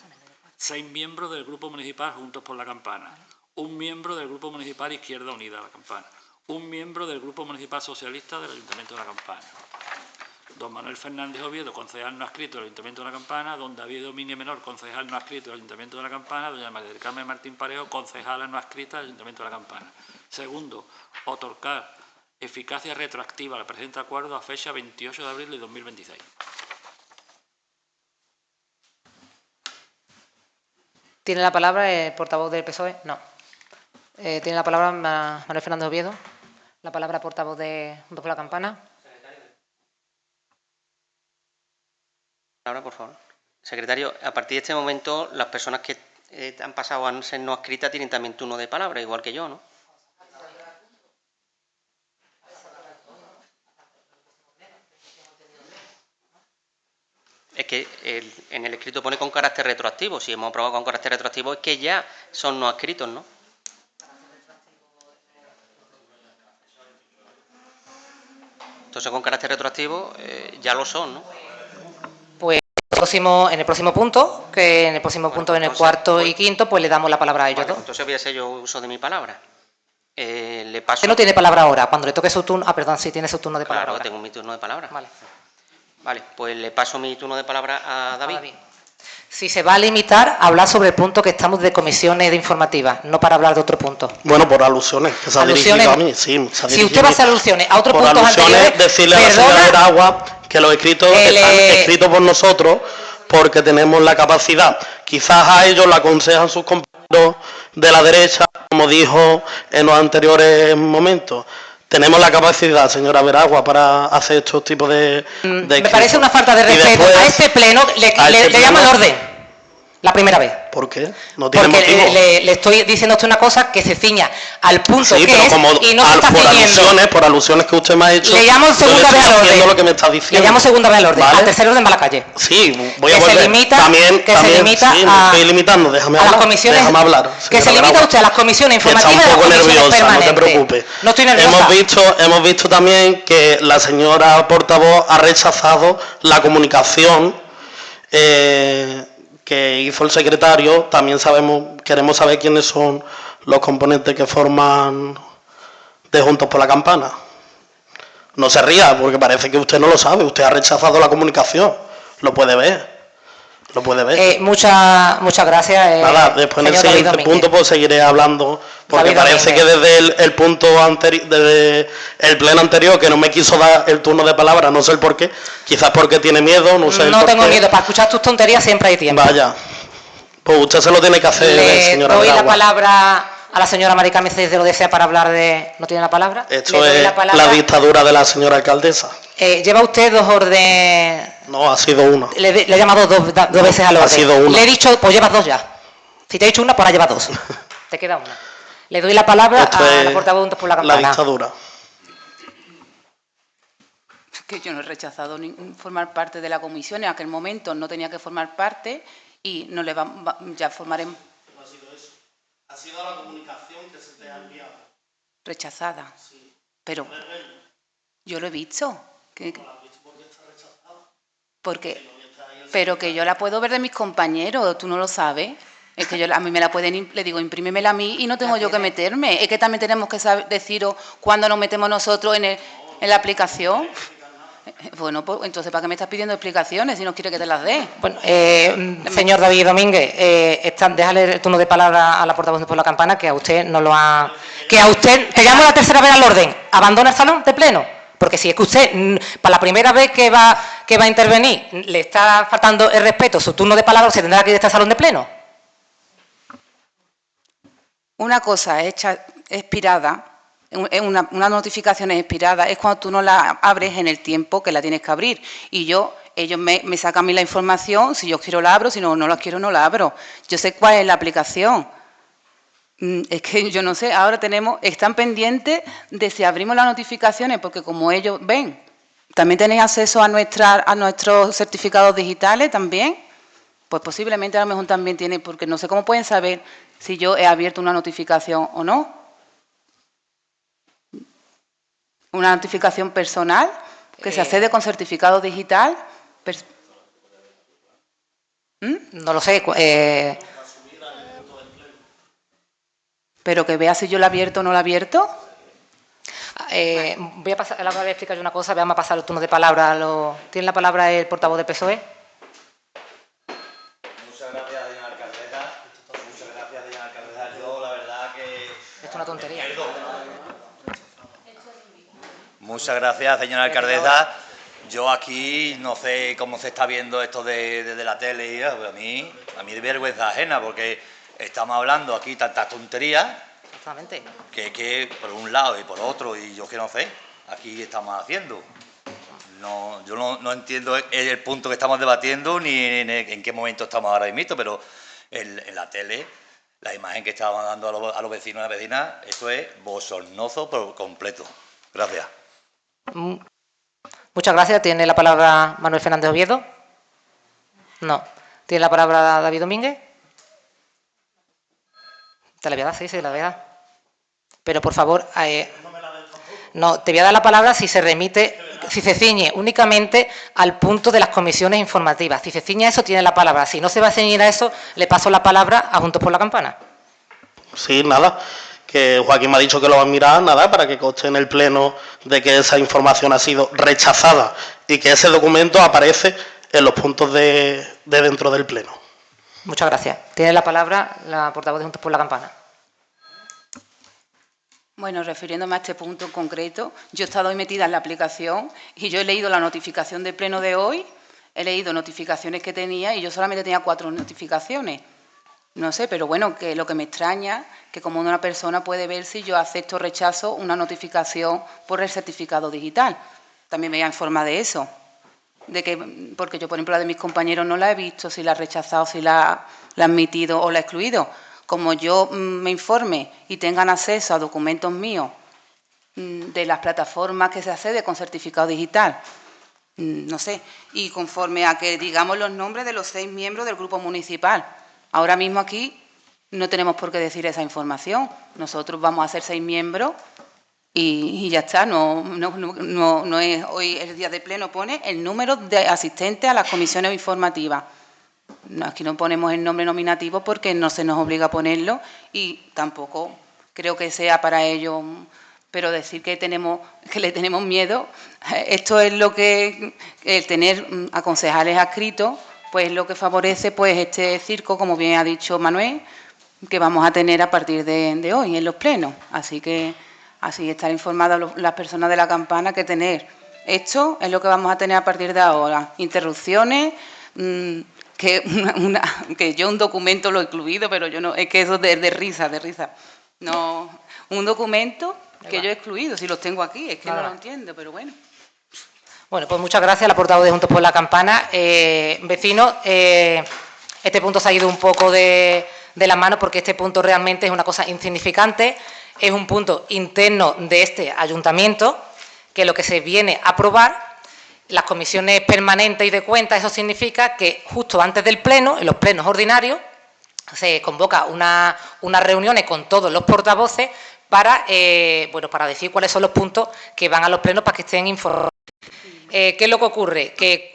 6 miembros del Grupo Municipal Juntos por la Campana, 1 miembro del Grupo Municipal Izquierda Unida de la Campana, 1 miembro del Grupo Municipal Socialista del Ayuntamiento de la Campana, don Manuel Fernández Oviedo, concejal no adscrito del Ayuntamiento de la Campana, don David Domínguez Menor, concejal no adscrito del Ayuntamiento de la Campana, doña María del Carmen Martín Parejo, concejala no adscrita del Ayuntamiento de la Campana. Segundo, otorgar eficacia retroactiva al presente acuerdo a fecha 28 de abril de 2026. ¿Tiene la palabra el portavoz del PSOE? No. ¿Tiene la palabra Manuel Fernández Oviedo? La palabra portavoz de Juntos por la Campana. Ahora, por favor. Secretario, a partir de este momento, las personas que han pasado a ser no adscritas tienen también turno de palabra, igual que yo, ¿no? Es que en el escrito pone con carácter retroactivo. Si hemos aprobado con carácter retroactivo es que ya son no adscritos, ¿no? Entonces, con carácter retroactivo ya lo son, ¿no? Pues en el próximo punto, en el cuarto y quinto, pues le damos la palabra a ellos dos. Entonces voy a hacer yo uso de mi palabra. Le paso... Usted no tiene palabra ahora. Cuando le toque su turno... Ah, perdón, sí, tiene su turno de palabra. Claro, tengo mi turno de palabra. Vale. Vale, pues le paso mi turno de palabra a David. Si se va a limitar a hablar sobre el punto que estamos de comisiones de informativas, no para hablar de otro punto. Bueno, por alusiones, que se ha dirigido a mí. Sí, si usted va a hacer alusiones a otros puntos anteriores, decirle a la señora Veragua que los escritos están escritos por nosotros porque tenemos la capacidad. Quizás a ellos le aconsejan sus compañeros de la derecha, como dijo en los anteriores momentos. Tenemos la capacidad, señora Veragua, para hacer estos tipos de me parece una falta de respeto. Después, a este pleno le llamo al orden. La primera vez. ¿Por qué? No tiene porque motivo. Le estoy diciendo a usted una cosa que se ciña al punto sí, que pero es como y no se está ciñendo. Por alusiones que usted me ha hecho. Le llamo segunda vez al orden. Lo que me está diciendo. Le llamo segunda vez al orden. ¿Vale? Al tercer orden va a la calle. Sí, voy a volver. Se limita, también se limita sí, a, estoy limitando. Déjame a hablar. Las comisiones, déjame hablar. Que se limita usted a las comisiones informativas y a las comisiones nerviosa, permanentes. No te preocupes. No estoy nerviosa. Hemos visto también que la señora portavoz ha rechazado la comunicación que hizo el secretario. También queremos saber quiénes son los componentes que forman de Juntos por la Campana. No se ría, porque parece que usted no lo sabe. Usted ha rechazado la comunicación. Lo puede ver. Lo puede ver. Muchas gracias. Nada, después en el siguiente punto pues seguiré hablando, porque David parece que desde el punto anterior, desde el pleno anterior, que no me quiso dar el turno de palabra, no sé el por qué, quizás porque tiene miedo, no sé el por qué. No tengo miedo, para escuchar tus tonterías siempre hay tiempo. Vaya, Pues usted se lo tiene que hacer, señora Le doy la Veragua. palabra a la señora Mari Carmen de lo desea para hablar de... ¿No tiene la palabra? Esto es la dictadura de la señora alcaldesa. Lleva usted 2 órdenes... No, ha sido una. Le he llamado dos veces al orden. Ha sido una. Le he dicho, pues llevas 2 ya. Si te he dicho una, pues ahora llevas 2. Te queda una. Le doy la palabra Esto a la es portavoz de Juntos por la La Campana. dictadura. Que yo no he rechazado formar parte de la comisión, en aquel momento no tenía que formar parte y no le ya formaremos. No ha sido eso. Ha sido la comunicación que se te ha enviado. Rechazada. Sí. Pero yo lo he visto. Porque, pero que yo la puedo ver de mis compañeros, tú no lo sabes. Es que a mí me la pueden, le digo, imprímemela a mí y no tengo yo que meterme. Es que también tenemos que saber, deciros cuándo nos metemos nosotros en la aplicación. Bueno, pues entonces, ¿para qué me estás pidiendo explicaciones si no quieres que te las dé? Bueno, señor David Domínguez, déjale el turno de palabra a la portavoz de por la Campana, que a usted no lo ha... Que a usted, te llamo la tercera vez al orden, abandona el salón de pleno, porque si es que usted, para la primera vez que va a intervenir, le está faltando el respeto, su turno de palabra, se tendrá que ir de este salón de pleno. Una cosa expirada, una notificación expirada, es cuando tú no la abres en el tiempo que la tienes que abrir. Y ellos me sacan a mí la información, si yo quiero la abro, si no la quiero no la abro. Yo sé cuál es la aplicación. Es que yo no sé, ahora están pendientes de si abrimos las notificaciones, porque como ellos ven, también tenéis acceso a nuestros certificados digitales también, pues posiblemente a lo mejor también tienen, porque no sé cómo pueden saber si yo he abierto una notificación o no. Una notificación personal que se accede con certificado digital. No lo sé. Pero que vea si yo la he abierto o no la he abierto. Voy a explicar una cosa, vamos a pasar el turno de palabra. ¿Tiene la palabra el portavoz del PSOE? Muchas gracias, señora alcaldesa. Muchas gracias, señora alcaldesa. Yo, la verdad que... Es una tontería. Muchas gracias, señora alcaldesa. Yo aquí no sé cómo se está viendo esto desde la tele y a mí es vergüenza ajena, porque estamos hablando aquí tantas tonterías. Exactamente. Que por un lado y por otro, y yo que no sé, aquí estamos haciendo. No, yo no entiendo el punto que estamos debatiendo ni en qué momento estamos ahora mismo, pero en la tele, la imagen que estábamos dando a los vecinos y a las vecinas, esto es bochornoso por completo. Gracias. Muchas gracias. ¿Tiene la palabra Manuel Fernández Oviedo? No. ¿Tiene la palabra David Domínguez? Te la voy a dar, sí, la voy a dar. Pero por favor, no, te voy a dar la palabra si se ciñe únicamente al punto de las comisiones informativas. Si se ciñe a eso, tiene la palabra. Si no se va a ceñir a eso, le paso la palabra a Juntos por la Campana. Sí, nada. Que Joaquín me ha dicho que lo va a mirar, nada, para que conste en el pleno de que esa información ha sido rechazada y que ese documento aparece en los puntos de dentro del pleno. Muchas gracias. Tiene la palabra la portavoz de Juntos por la Campana. Bueno, refiriéndome a este punto en concreto, yo he estado hoy metida en la aplicación y yo he leído la notificación del pleno de hoy, he leído notificaciones que tenía y yo solamente tenía 4 notificaciones. No sé, pero bueno, que lo que me extraña, que como una persona puede ver si yo acepto o rechazo una notificación por el certificado digital. También me voy a informar de eso. Porque yo, por ejemplo, la de mis compañeros no la he visto, si la he rechazado, si la he admitido o la he excluido. Como yo me informe y tengan acceso a documentos míos de las plataformas que se accede con certificado digital, no sé, y conforme a que digamos los nombres de los 6 miembros del grupo municipal. Ahora mismo aquí no tenemos por qué decir esa información. Nosotros vamos a ser 6 miembros y ya está. No es hoy el día de pleno, pone el número de asistentes a las comisiones informativas. Aquí no ponemos el nombre nominativo porque no se nos obliga a ponerlo y tampoco creo que sea para ello. Pero decir que le tenemos miedo, esto es lo que el tener a concejales adscritos, pues lo que favorece pues este circo, como bien ha dicho Manuel, que vamos a tener a partir de hoy en los plenos. Así que así estar informadas las personas de la Campana que tener esto es lo que vamos a tener a partir de ahora. Interrupciones, que, que yo un documento lo he incluido, pero yo no, es que eso es de risa, de risa. No, un documento que yo he excluido, si los tengo aquí, es que no lo entiendo, pero bueno. Bueno, pues muchas gracias a la portavoz de Juntos por la Campana. Vecinos, este punto se ha ido un poco de las manos porque este punto realmente es una cosa insignificante, es un punto interno de este ayuntamiento, que lo que se viene a aprobar, las comisiones permanentes y de cuentas, eso significa que justo antes del pleno, en los plenos ordinarios, se convoca unas reuniones con todos los portavoces para, bueno, para decir cuáles son los puntos que van a los plenos para que estén informados. ¿Qué es lo que ocurre? Que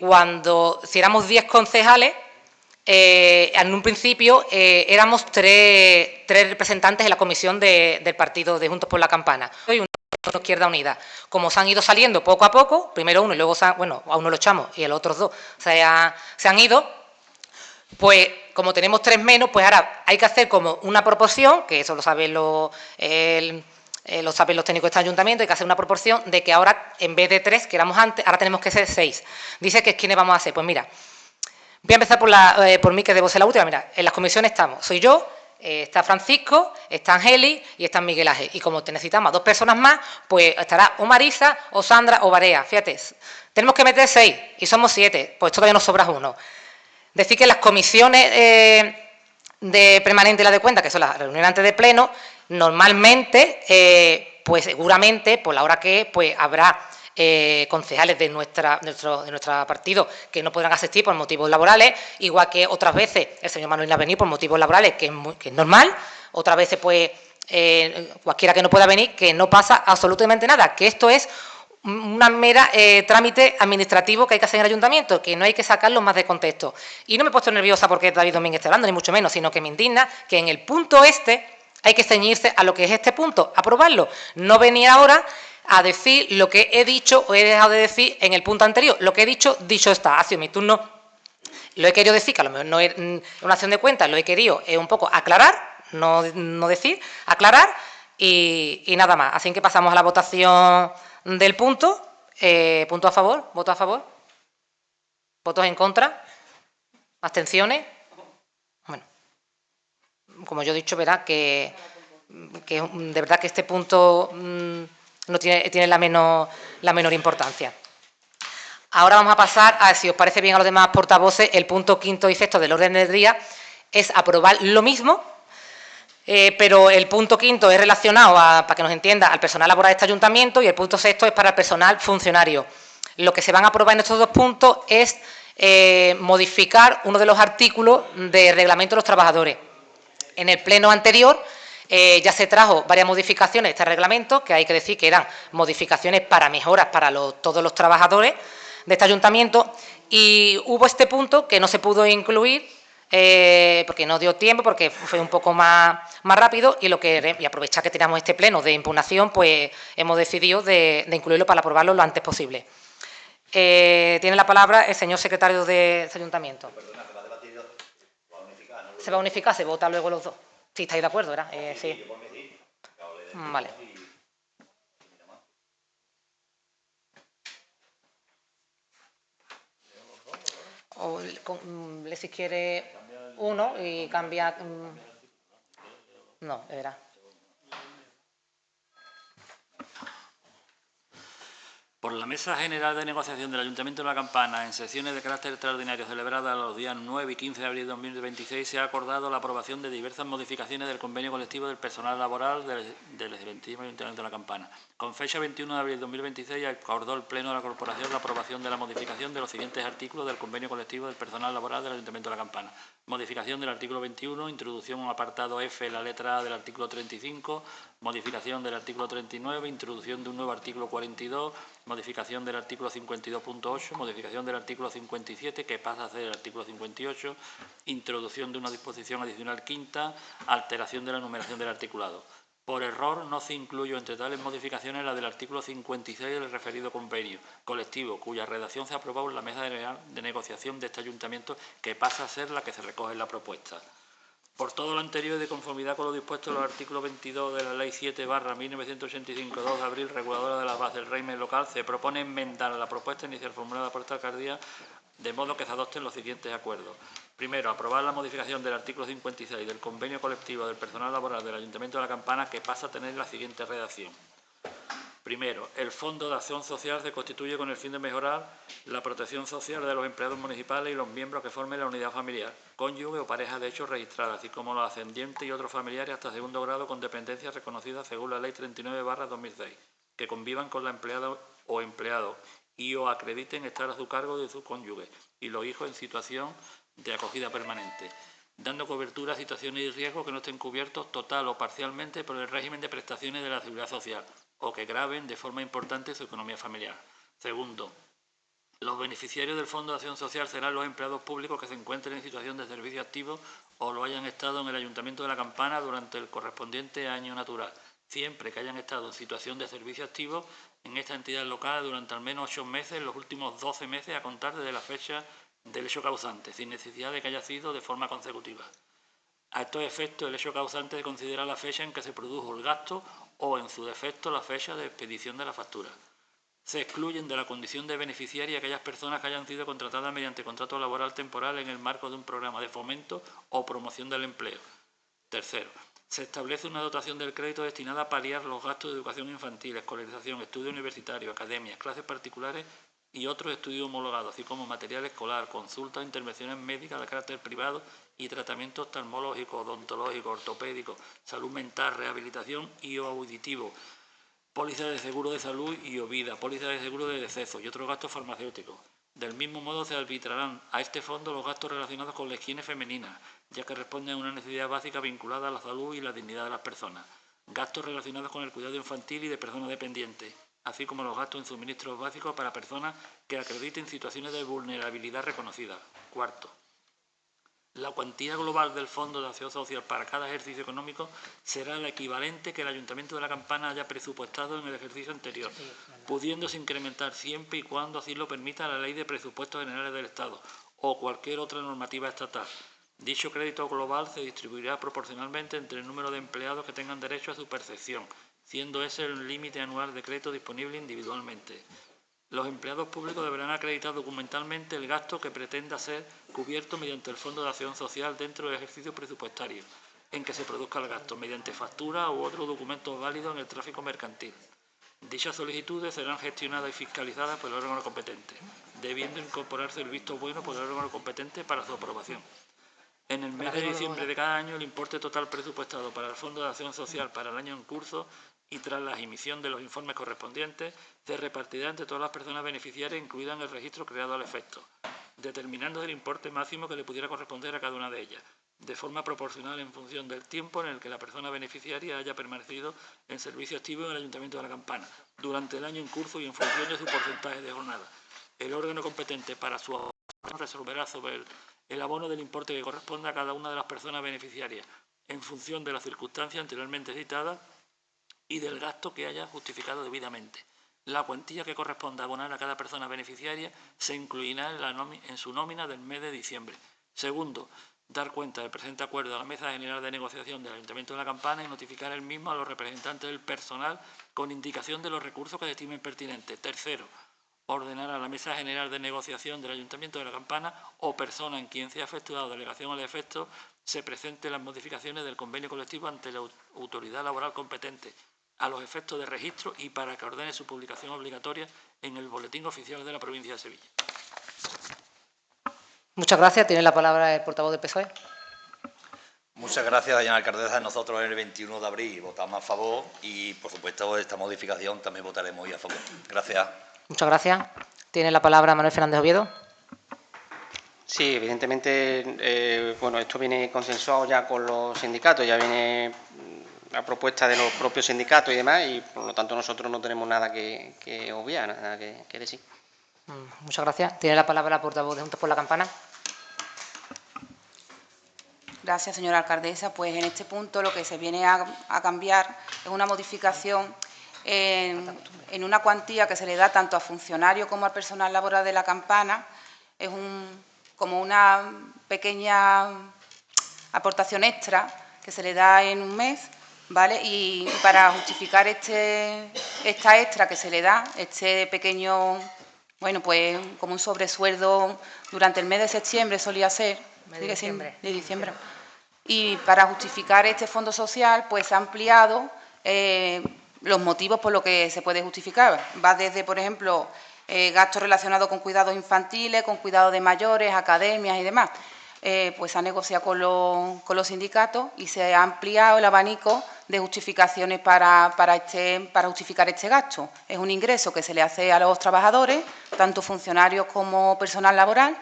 si éramos 10 concejales, en un principio éramos tres representantes en la comisión del partido de Juntos por la Campana. Hoy una Izquierda Unida. Como se han ido saliendo poco a poco, primero uno y luego, bueno, a uno lo echamos y a los otros dos se han ido, pues como tenemos 3 menos, pues ahora hay que hacer como una proporción, que eso lo saben los técnicos de este ayuntamiento, hay que hacer una proporción de que ahora, en vez de 3, que éramos antes, ahora tenemos que ser 6. Dice que ¿quiénes vamos a hacer? Pues mira, voy a empezar por mí, que debo ser la última. Mira, en las comisiones estamos, soy yo, está Francisco, está Angeli y está Miguel Ángel. Y como te necesitamos a 2 personas más, pues estará o Marisa, o Sandra, o Barea. Fíjate, tenemos que meter 6 y somos 7, pues todavía nos sobra 1. Decir que las comisiones de permanente y la de cuenta, que son las reuniones antes de pleno, normalmente, pues seguramente, por la hora que es, pues habrá concejales de nuestro partido que no podrán asistir por motivos laborales, igual que otras veces el señor Manuel no ha venido por motivos laborales, que es normal, otras veces pues cualquiera que no pueda venir, que no pasa absolutamente nada, que esto es una mera trámite administrativo que hay que hacer en el ayuntamiento, que no hay que sacarlo más de contexto. Y no me he puesto nerviosa porque David Domínguez esté hablando, ni mucho menos, sino que me indigna que en el punto hay que ceñirse a lo que es este punto, aprobarlo, no venir ahora a decir lo que he dicho o he dejado de decir en el punto anterior. Lo que he dicho, dicho está. Ha sido mi turno. Lo he querido decir, que a lo mejor no es una acción de cuentas, lo he querido un poco aclarar, no decir, aclarar y nada más. Así que pasamos a la votación del punto. ¿Punto a favor? ¿Voto a favor? ¿Votos en contra? ¿Abstenciones? Bueno, como yo he dicho, verá que de verdad que este punto no tiene la menor importancia. Ahora vamos a pasar a, si os parece bien a los demás portavoces, el punto 5º y 6º del orden del día es aprobar lo mismo, pero el punto 5º es relacionado, para que nos entienda, al personal laboral de este ayuntamiento y el punto 6º es para el personal funcionario. Lo que se van a aprobar en estos 2 puntos es modificar uno de los artículos del reglamento de los trabajadores. En el pleno anterior ya se trajo varias modificaciones de este reglamento, que hay que decir que eran modificaciones para mejoras para todos los trabajadores de este ayuntamiento, y hubo este punto que no se pudo incluir porque no dio tiempo, porque fue un poco más rápido, y aprovechar que teníamos este pleno de impugnación, pues hemos decidido de incluirlo para aprobarlo lo antes posible. Tiene la palabra el señor secretario de este ayuntamiento. ¿Se va a unificar? ¿Se vota luego los dos? Sí, estáis de acuerdo, ¿verdad? Sí. Vale. O si quiere uno y cambia. No, verá. Por la Mesa General de Negociación del Ayuntamiento de La Campana, en sesiones de carácter extraordinario celebradas los días 9 y 15 de abril de 2026, se ha acordado la aprobación de diversas modificaciones del convenio colectivo del personal laboral del excelentísimo Ayuntamiento de La Campana. Con fecha 21 de abril de 2026, acordó el Pleno de la Corporación la aprobación de la modificación de los siguientes artículos del convenio colectivo del personal laboral del Ayuntamiento de La Campana. Modificación del artículo 21, introducción en apartado F, la letra A del artículo 35, modificación del artículo 39, introducción de un nuevo artículo 42, modificación del artículo 52.8, modificación del artículo 57, que pasa a ser el artículo 58, introducción de una disposición adicional quinta, alteración de la numeración del articulado. Por error no se incluyó entre tales modificaciones la del artículo 56 del referido convenio colectivo, cuya redacción se aprobó en la mesa de negociación de este ayuntamiento, que pasa a ser la que se recoge en la propuesta. Por todo lo anterior y de conformidad con lo dispuesto en los artículos 22 de la Ley 7/1985, 2 de abril, reguladora de las bases del régimen local, se propone enmendar la propuesta inicial formulada por esta alcaldía de modo que se adopten los siguientes acuerdos. Primero, aprobar la modificación del artículo 56 del convenio colectivo del personal laboral del Ayuntamiento de La Campana, que pasa a tener la siguiente redacción. Primero, el Fondo de Acción Social se constituye con el fin de mejorar la protección social de los empleados municipales y los miembros que formen la unidad familiar, cónyuge o pareja de hecho registrada, así como los ascendientes y otros familiares hasta segundo grado con dependencias reconocidas según la Ley 39/2006, que convivan con la empleada o empleado y o acrediten estar a su cargo de su cónyuge y los hijos en situación de acogida permanente, dando cobertura a situaciones de riesgo que no estén cubiertos total o parcialmente por el régimen de prestaciones de la Seguridad Social o que graven de forma importante su economía familiar. Segundo, los beneficiarios del Fondo de Acción Social serán los empleados públicos que se encuentren en situación de servicio activo o lo hayan estado en el Ayuntamiento de La Campana durante el correspondiente año natural, siempre que hayan estado en situación de servicio activo en esta entidad local durante al menos 8 meses en los últimos 12 meses a contar desde la fecha del hecho causante, sin necesidad de que haya sido de forma consecutiva. A estos efectos, el hecho causante se considera la fecha en que se produjo el gasto o, en su defecto, la fecha de expedición de la factura. Se excluyen de la condición de beneficiaria aquellas personas que hayan sido contratadas mediante contrato laboral temporal en el marco de un programa de fomento o promoción del empleo. Tercero, se establece una dotación del crédito destinada a paliar los gastos de educación infantil, escolarización, estudio universitario, academias, clases particulares y otros estudios homologados, así como material escolar, consultas, intervenciones médicas de carácter privado y tratamiento oftalmológico, odontológico, ortopédico, salud mental, rehabilitación y o auditivo, póliza de seguro de salud y o vida, póliza de seguro de deceso y otros gastos farmacéuticos. Del mismo modo se arbitrarán a este fondo los gastos relacionados con la higiene femenina, ya que responden a una necesidad básica vinculada a la salud y la dignidad de las personas. Gastos relacionados con el cuidado infantil y de personas dependientes, así como los gastos en suministros básicos para personas que acrediten situaciones de vulnerabilidad reconocidas. Cuarto, la cuantía global del Fondo de Acción Social para cada ejercicio económico será la equivalente que el Ayuntamiento de La Campana haya presupuestado en el ejercicio anterior, pudiéndose incrementar siempre y cuando así lo permita la Ley de Presupuestos Generales del Estado o cualquier otra normativa estatal. Dicho crédito global se distribuirá proporcionalmente entre el número de empleados que tengan derecho a su percepción, siendo ese el límite anual de crédito disponible individualmente. Los empleados públicos deberán acreditar documentalmente el gasto que pretenda ser cubierto mediante el Fondo de Acción Social dentro del ejercicio presupuestario en que se produzca el gasto, mediante factura u otros documentos válidos en el tráfico mercantil. Dichas solicitudes serán gestionadas y fiscalizadas por el órgano competente, debiendo incorporarse el visto bueno por el órgano competente para su aprobación. En el mes de diciembre de cada año, el importe total presupuestado para el Fondo de Acción Social para el año en curso y tras la emisión de los informes correspondientes, se repartirá entre todas las personas beneficiarias incluidas en el registro creado al efecto, determinando el importe máximo que le pudiera corresponder a cada una de ellas, de forma proporcional en función del tiempo en el que la persona beneficiaria haya permanecido en servicio activo en el Ayuntamiento de La Campana, durante el año en curso y en función de su porcentaje de jornada. El órgano competente para su abono resolverá sobre el abono del importe que corresponda a cada una de las personas beneficiarias, en función de las circunstancias anteriormente citadas y del gasto que haya justificado debidamente. La cuantía que corresponda abonar a cada persona beneficiaria se incluirá en su nómina del mes de diciembre. Segundo, dar cuenta del presente acuerdo a la Mesa General de Negociación del Ayuntamiento de La Campana y notificar el mismo a los representantes del personal con indicación de los recursos que se estimen pertinentes. Tercero, ordenar a la Mesa General de Negociación del Ayuntamiento de La Campana o persona en quien sea efectuado delegación al efecto se presenten las modificaciones del convenio colectivo ante la autoridad laboral competente, a los efectos de registro y para que ordene su publicación obligatoria en el Boletín Oficial de la Provincia de Sevilla. Muchas gracias. Tiene la palabra el portavoz del PSOE. Muchas gracias, doña alcaldesa. Nosotros el 21 de abril votamos a favor y, por supuesto, esta modificación también votaremos hoy a favor. Gracias. Muchas gracias. Tiene la palabra Manuel Fernández Oviedo. Sí, evidentemente, bueno, esto viene consensuado ya con los sindicatos, ya viene la propuesta de los propios sindicatos y demás, y por lo tanto nosotros no tenemos nada que obviar, nada que decir. Muchas gracias. Tiene la palabra la portavoz de Juntos por la Campana. Gracias, señora alcaldesa. Pues en este punto lo que se viene a cambiar es una modificación en una cuantía que se le da tanto a funcionarios como al personal laboral de La Campana. Es como una pequeña aportación extra que se le da en un mes, ¿vale? Y para justificar esta extra que se le da, este pequeño Bueno, pues como un sobresueldo durante el mes de septiembre solía ser, de diciembre. Y para justificar este fondo social, pues se ha ampliado los motivos por los que se puede justificar. Va desde, por ejemplo, gastos relacionados con cuidados infantiles, con cuidados de mayores, academias y demás. Pues se ha negociado con los sindicatos y se ha ampliado el abanico de justificaciones para justificar este gasto. Es un ingreso que se le hace a los trabajadores, tanto funcionarios como personal laboral.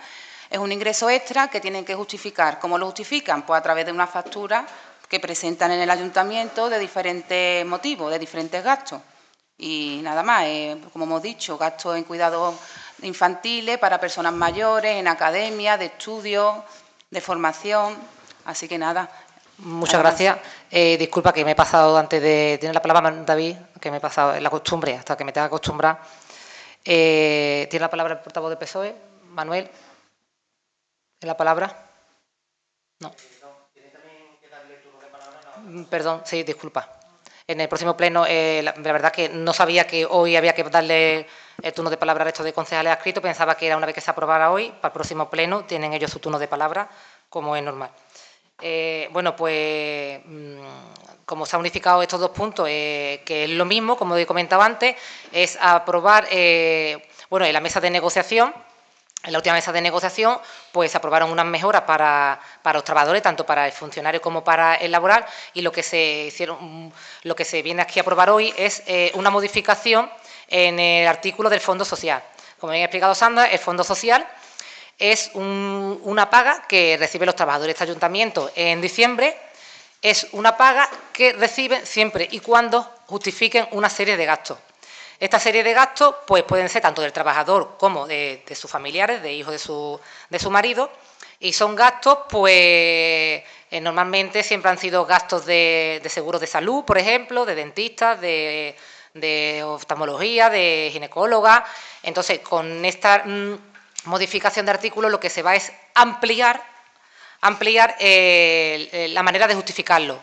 Es un ingreso extra que tienen que justificar. ¿Cómo lo justifican? Pues a través de una factura que presentan en el ayuntamiento de diferentes motivos, de diferentes gastos. Y nada más, como hemos dicho, gastos en cuidados infantiles para personas mayores, en academia, de estudios, de formación. Así que nada. Muchas gracias. Disculpa que me he pasado antes de tener la palabra, David, que me he pasado en la costumbre, hasta que me tenga que acostumbrar. Tiene la palabra el portavoz del PSOE, Manuel. ¿Tiene la palabra? No. Perdón, sí, disculpa. En el próximo pleno, la verdad que no sabía que hoy había que darle el turno de palabra al resto de concejales adscritos, pensaba que era una vez que se aprobara hoy, para el próximo pleno tienen ellos su turno de palabra, como es normal. Bueno, pues como se han unificado estos dos puntos, que es lo mismo, como he comentado antes, es aprobar, bueno, en la mesa de negociación. En la última mesa de negociación, pues se aprobaron unas mejoras para los trabajadores, tanto para el funcionario como para el laboral, y lo que se viene aquí a aprobar hoy es una modificación en el artículo del Fondo Social. Como bien ha explicado Sandra, el Fondo Social es una paga que reciben los trabajadores de este ayuntamiento en diciembre, es una paga que reciben siempre y cuando justifiquen una serie de gastos. Esta serie de gastos pues, pueden ser tanto del trabajador como de sus familiares, de hijos de su marido, y son gastos, pues normalmente siempre han sido gastos de seguros de salud, por ejemplo, de dentistas, de oftalmología, de ginecóloga. Entonces, con esta modificación de artículo lo que se va es ampliar la manera de justificarlo.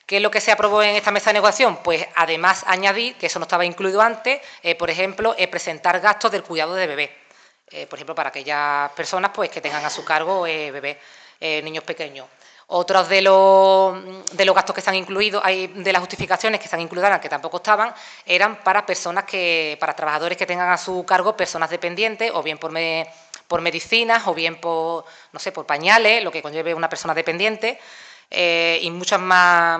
¿Qué es lo que se aprobó en esta mesa de negociación? Pues además añadir, que eso no estaba incluido antes, por ejemplo, presentar gastos del cuidado de bebés. Por ejemplo, para aquellas personas pues, que tengan a su cargo bebés, niños pequeños. Otros de los gastos que están incluidos, de las justificaciones que están incluidas, que tampoco estaban, eran para para trabajadores que tengan a su cargo personas dependientes, o bien por medicinas, o bien por, no sé, por pañales, lo que conlleve una persona dependiente. Y mucho más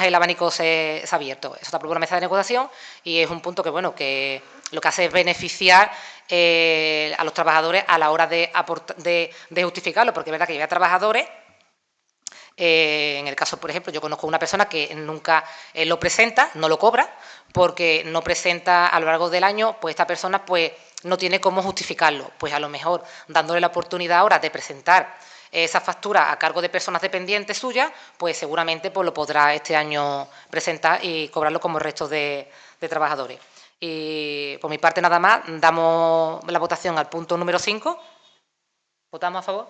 el abanico se ha abierto. Eso está aprobado en la mesa de negociación y es un punto que, bueno, que lo que hace es beneficiar a los trabajadores a la hora de justificarlo, porque es verdad que había trabajadores, en el caso, por ejemplo, yo conozco una persona que nunca lo presenta, no lo cobra, porque no presenta a lo largo del año, pues esta persona pues no tiene cómo justificarlo. Pues a lo mejor dándole la oportunidad ahora de presentar esa factura a cargo de personas dependientes suyas, pues seguramente pues, lo podrá este año presentar y cobrarlo como el resto de trabajadores. Y por mi parte nada más, damos la votación al punto número 5. ¿Votamos a favor?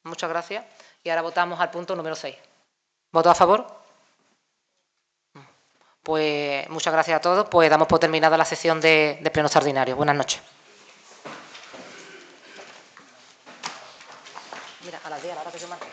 Muchas gracias. Y ahora votamos al punto número 6. ¿Voto a favor? Pues muchas gracias a todos. Pues damos por terminada la sesión de pleno extraordinario. Buenas noches. Mira, a las 10, a la hora que se marca.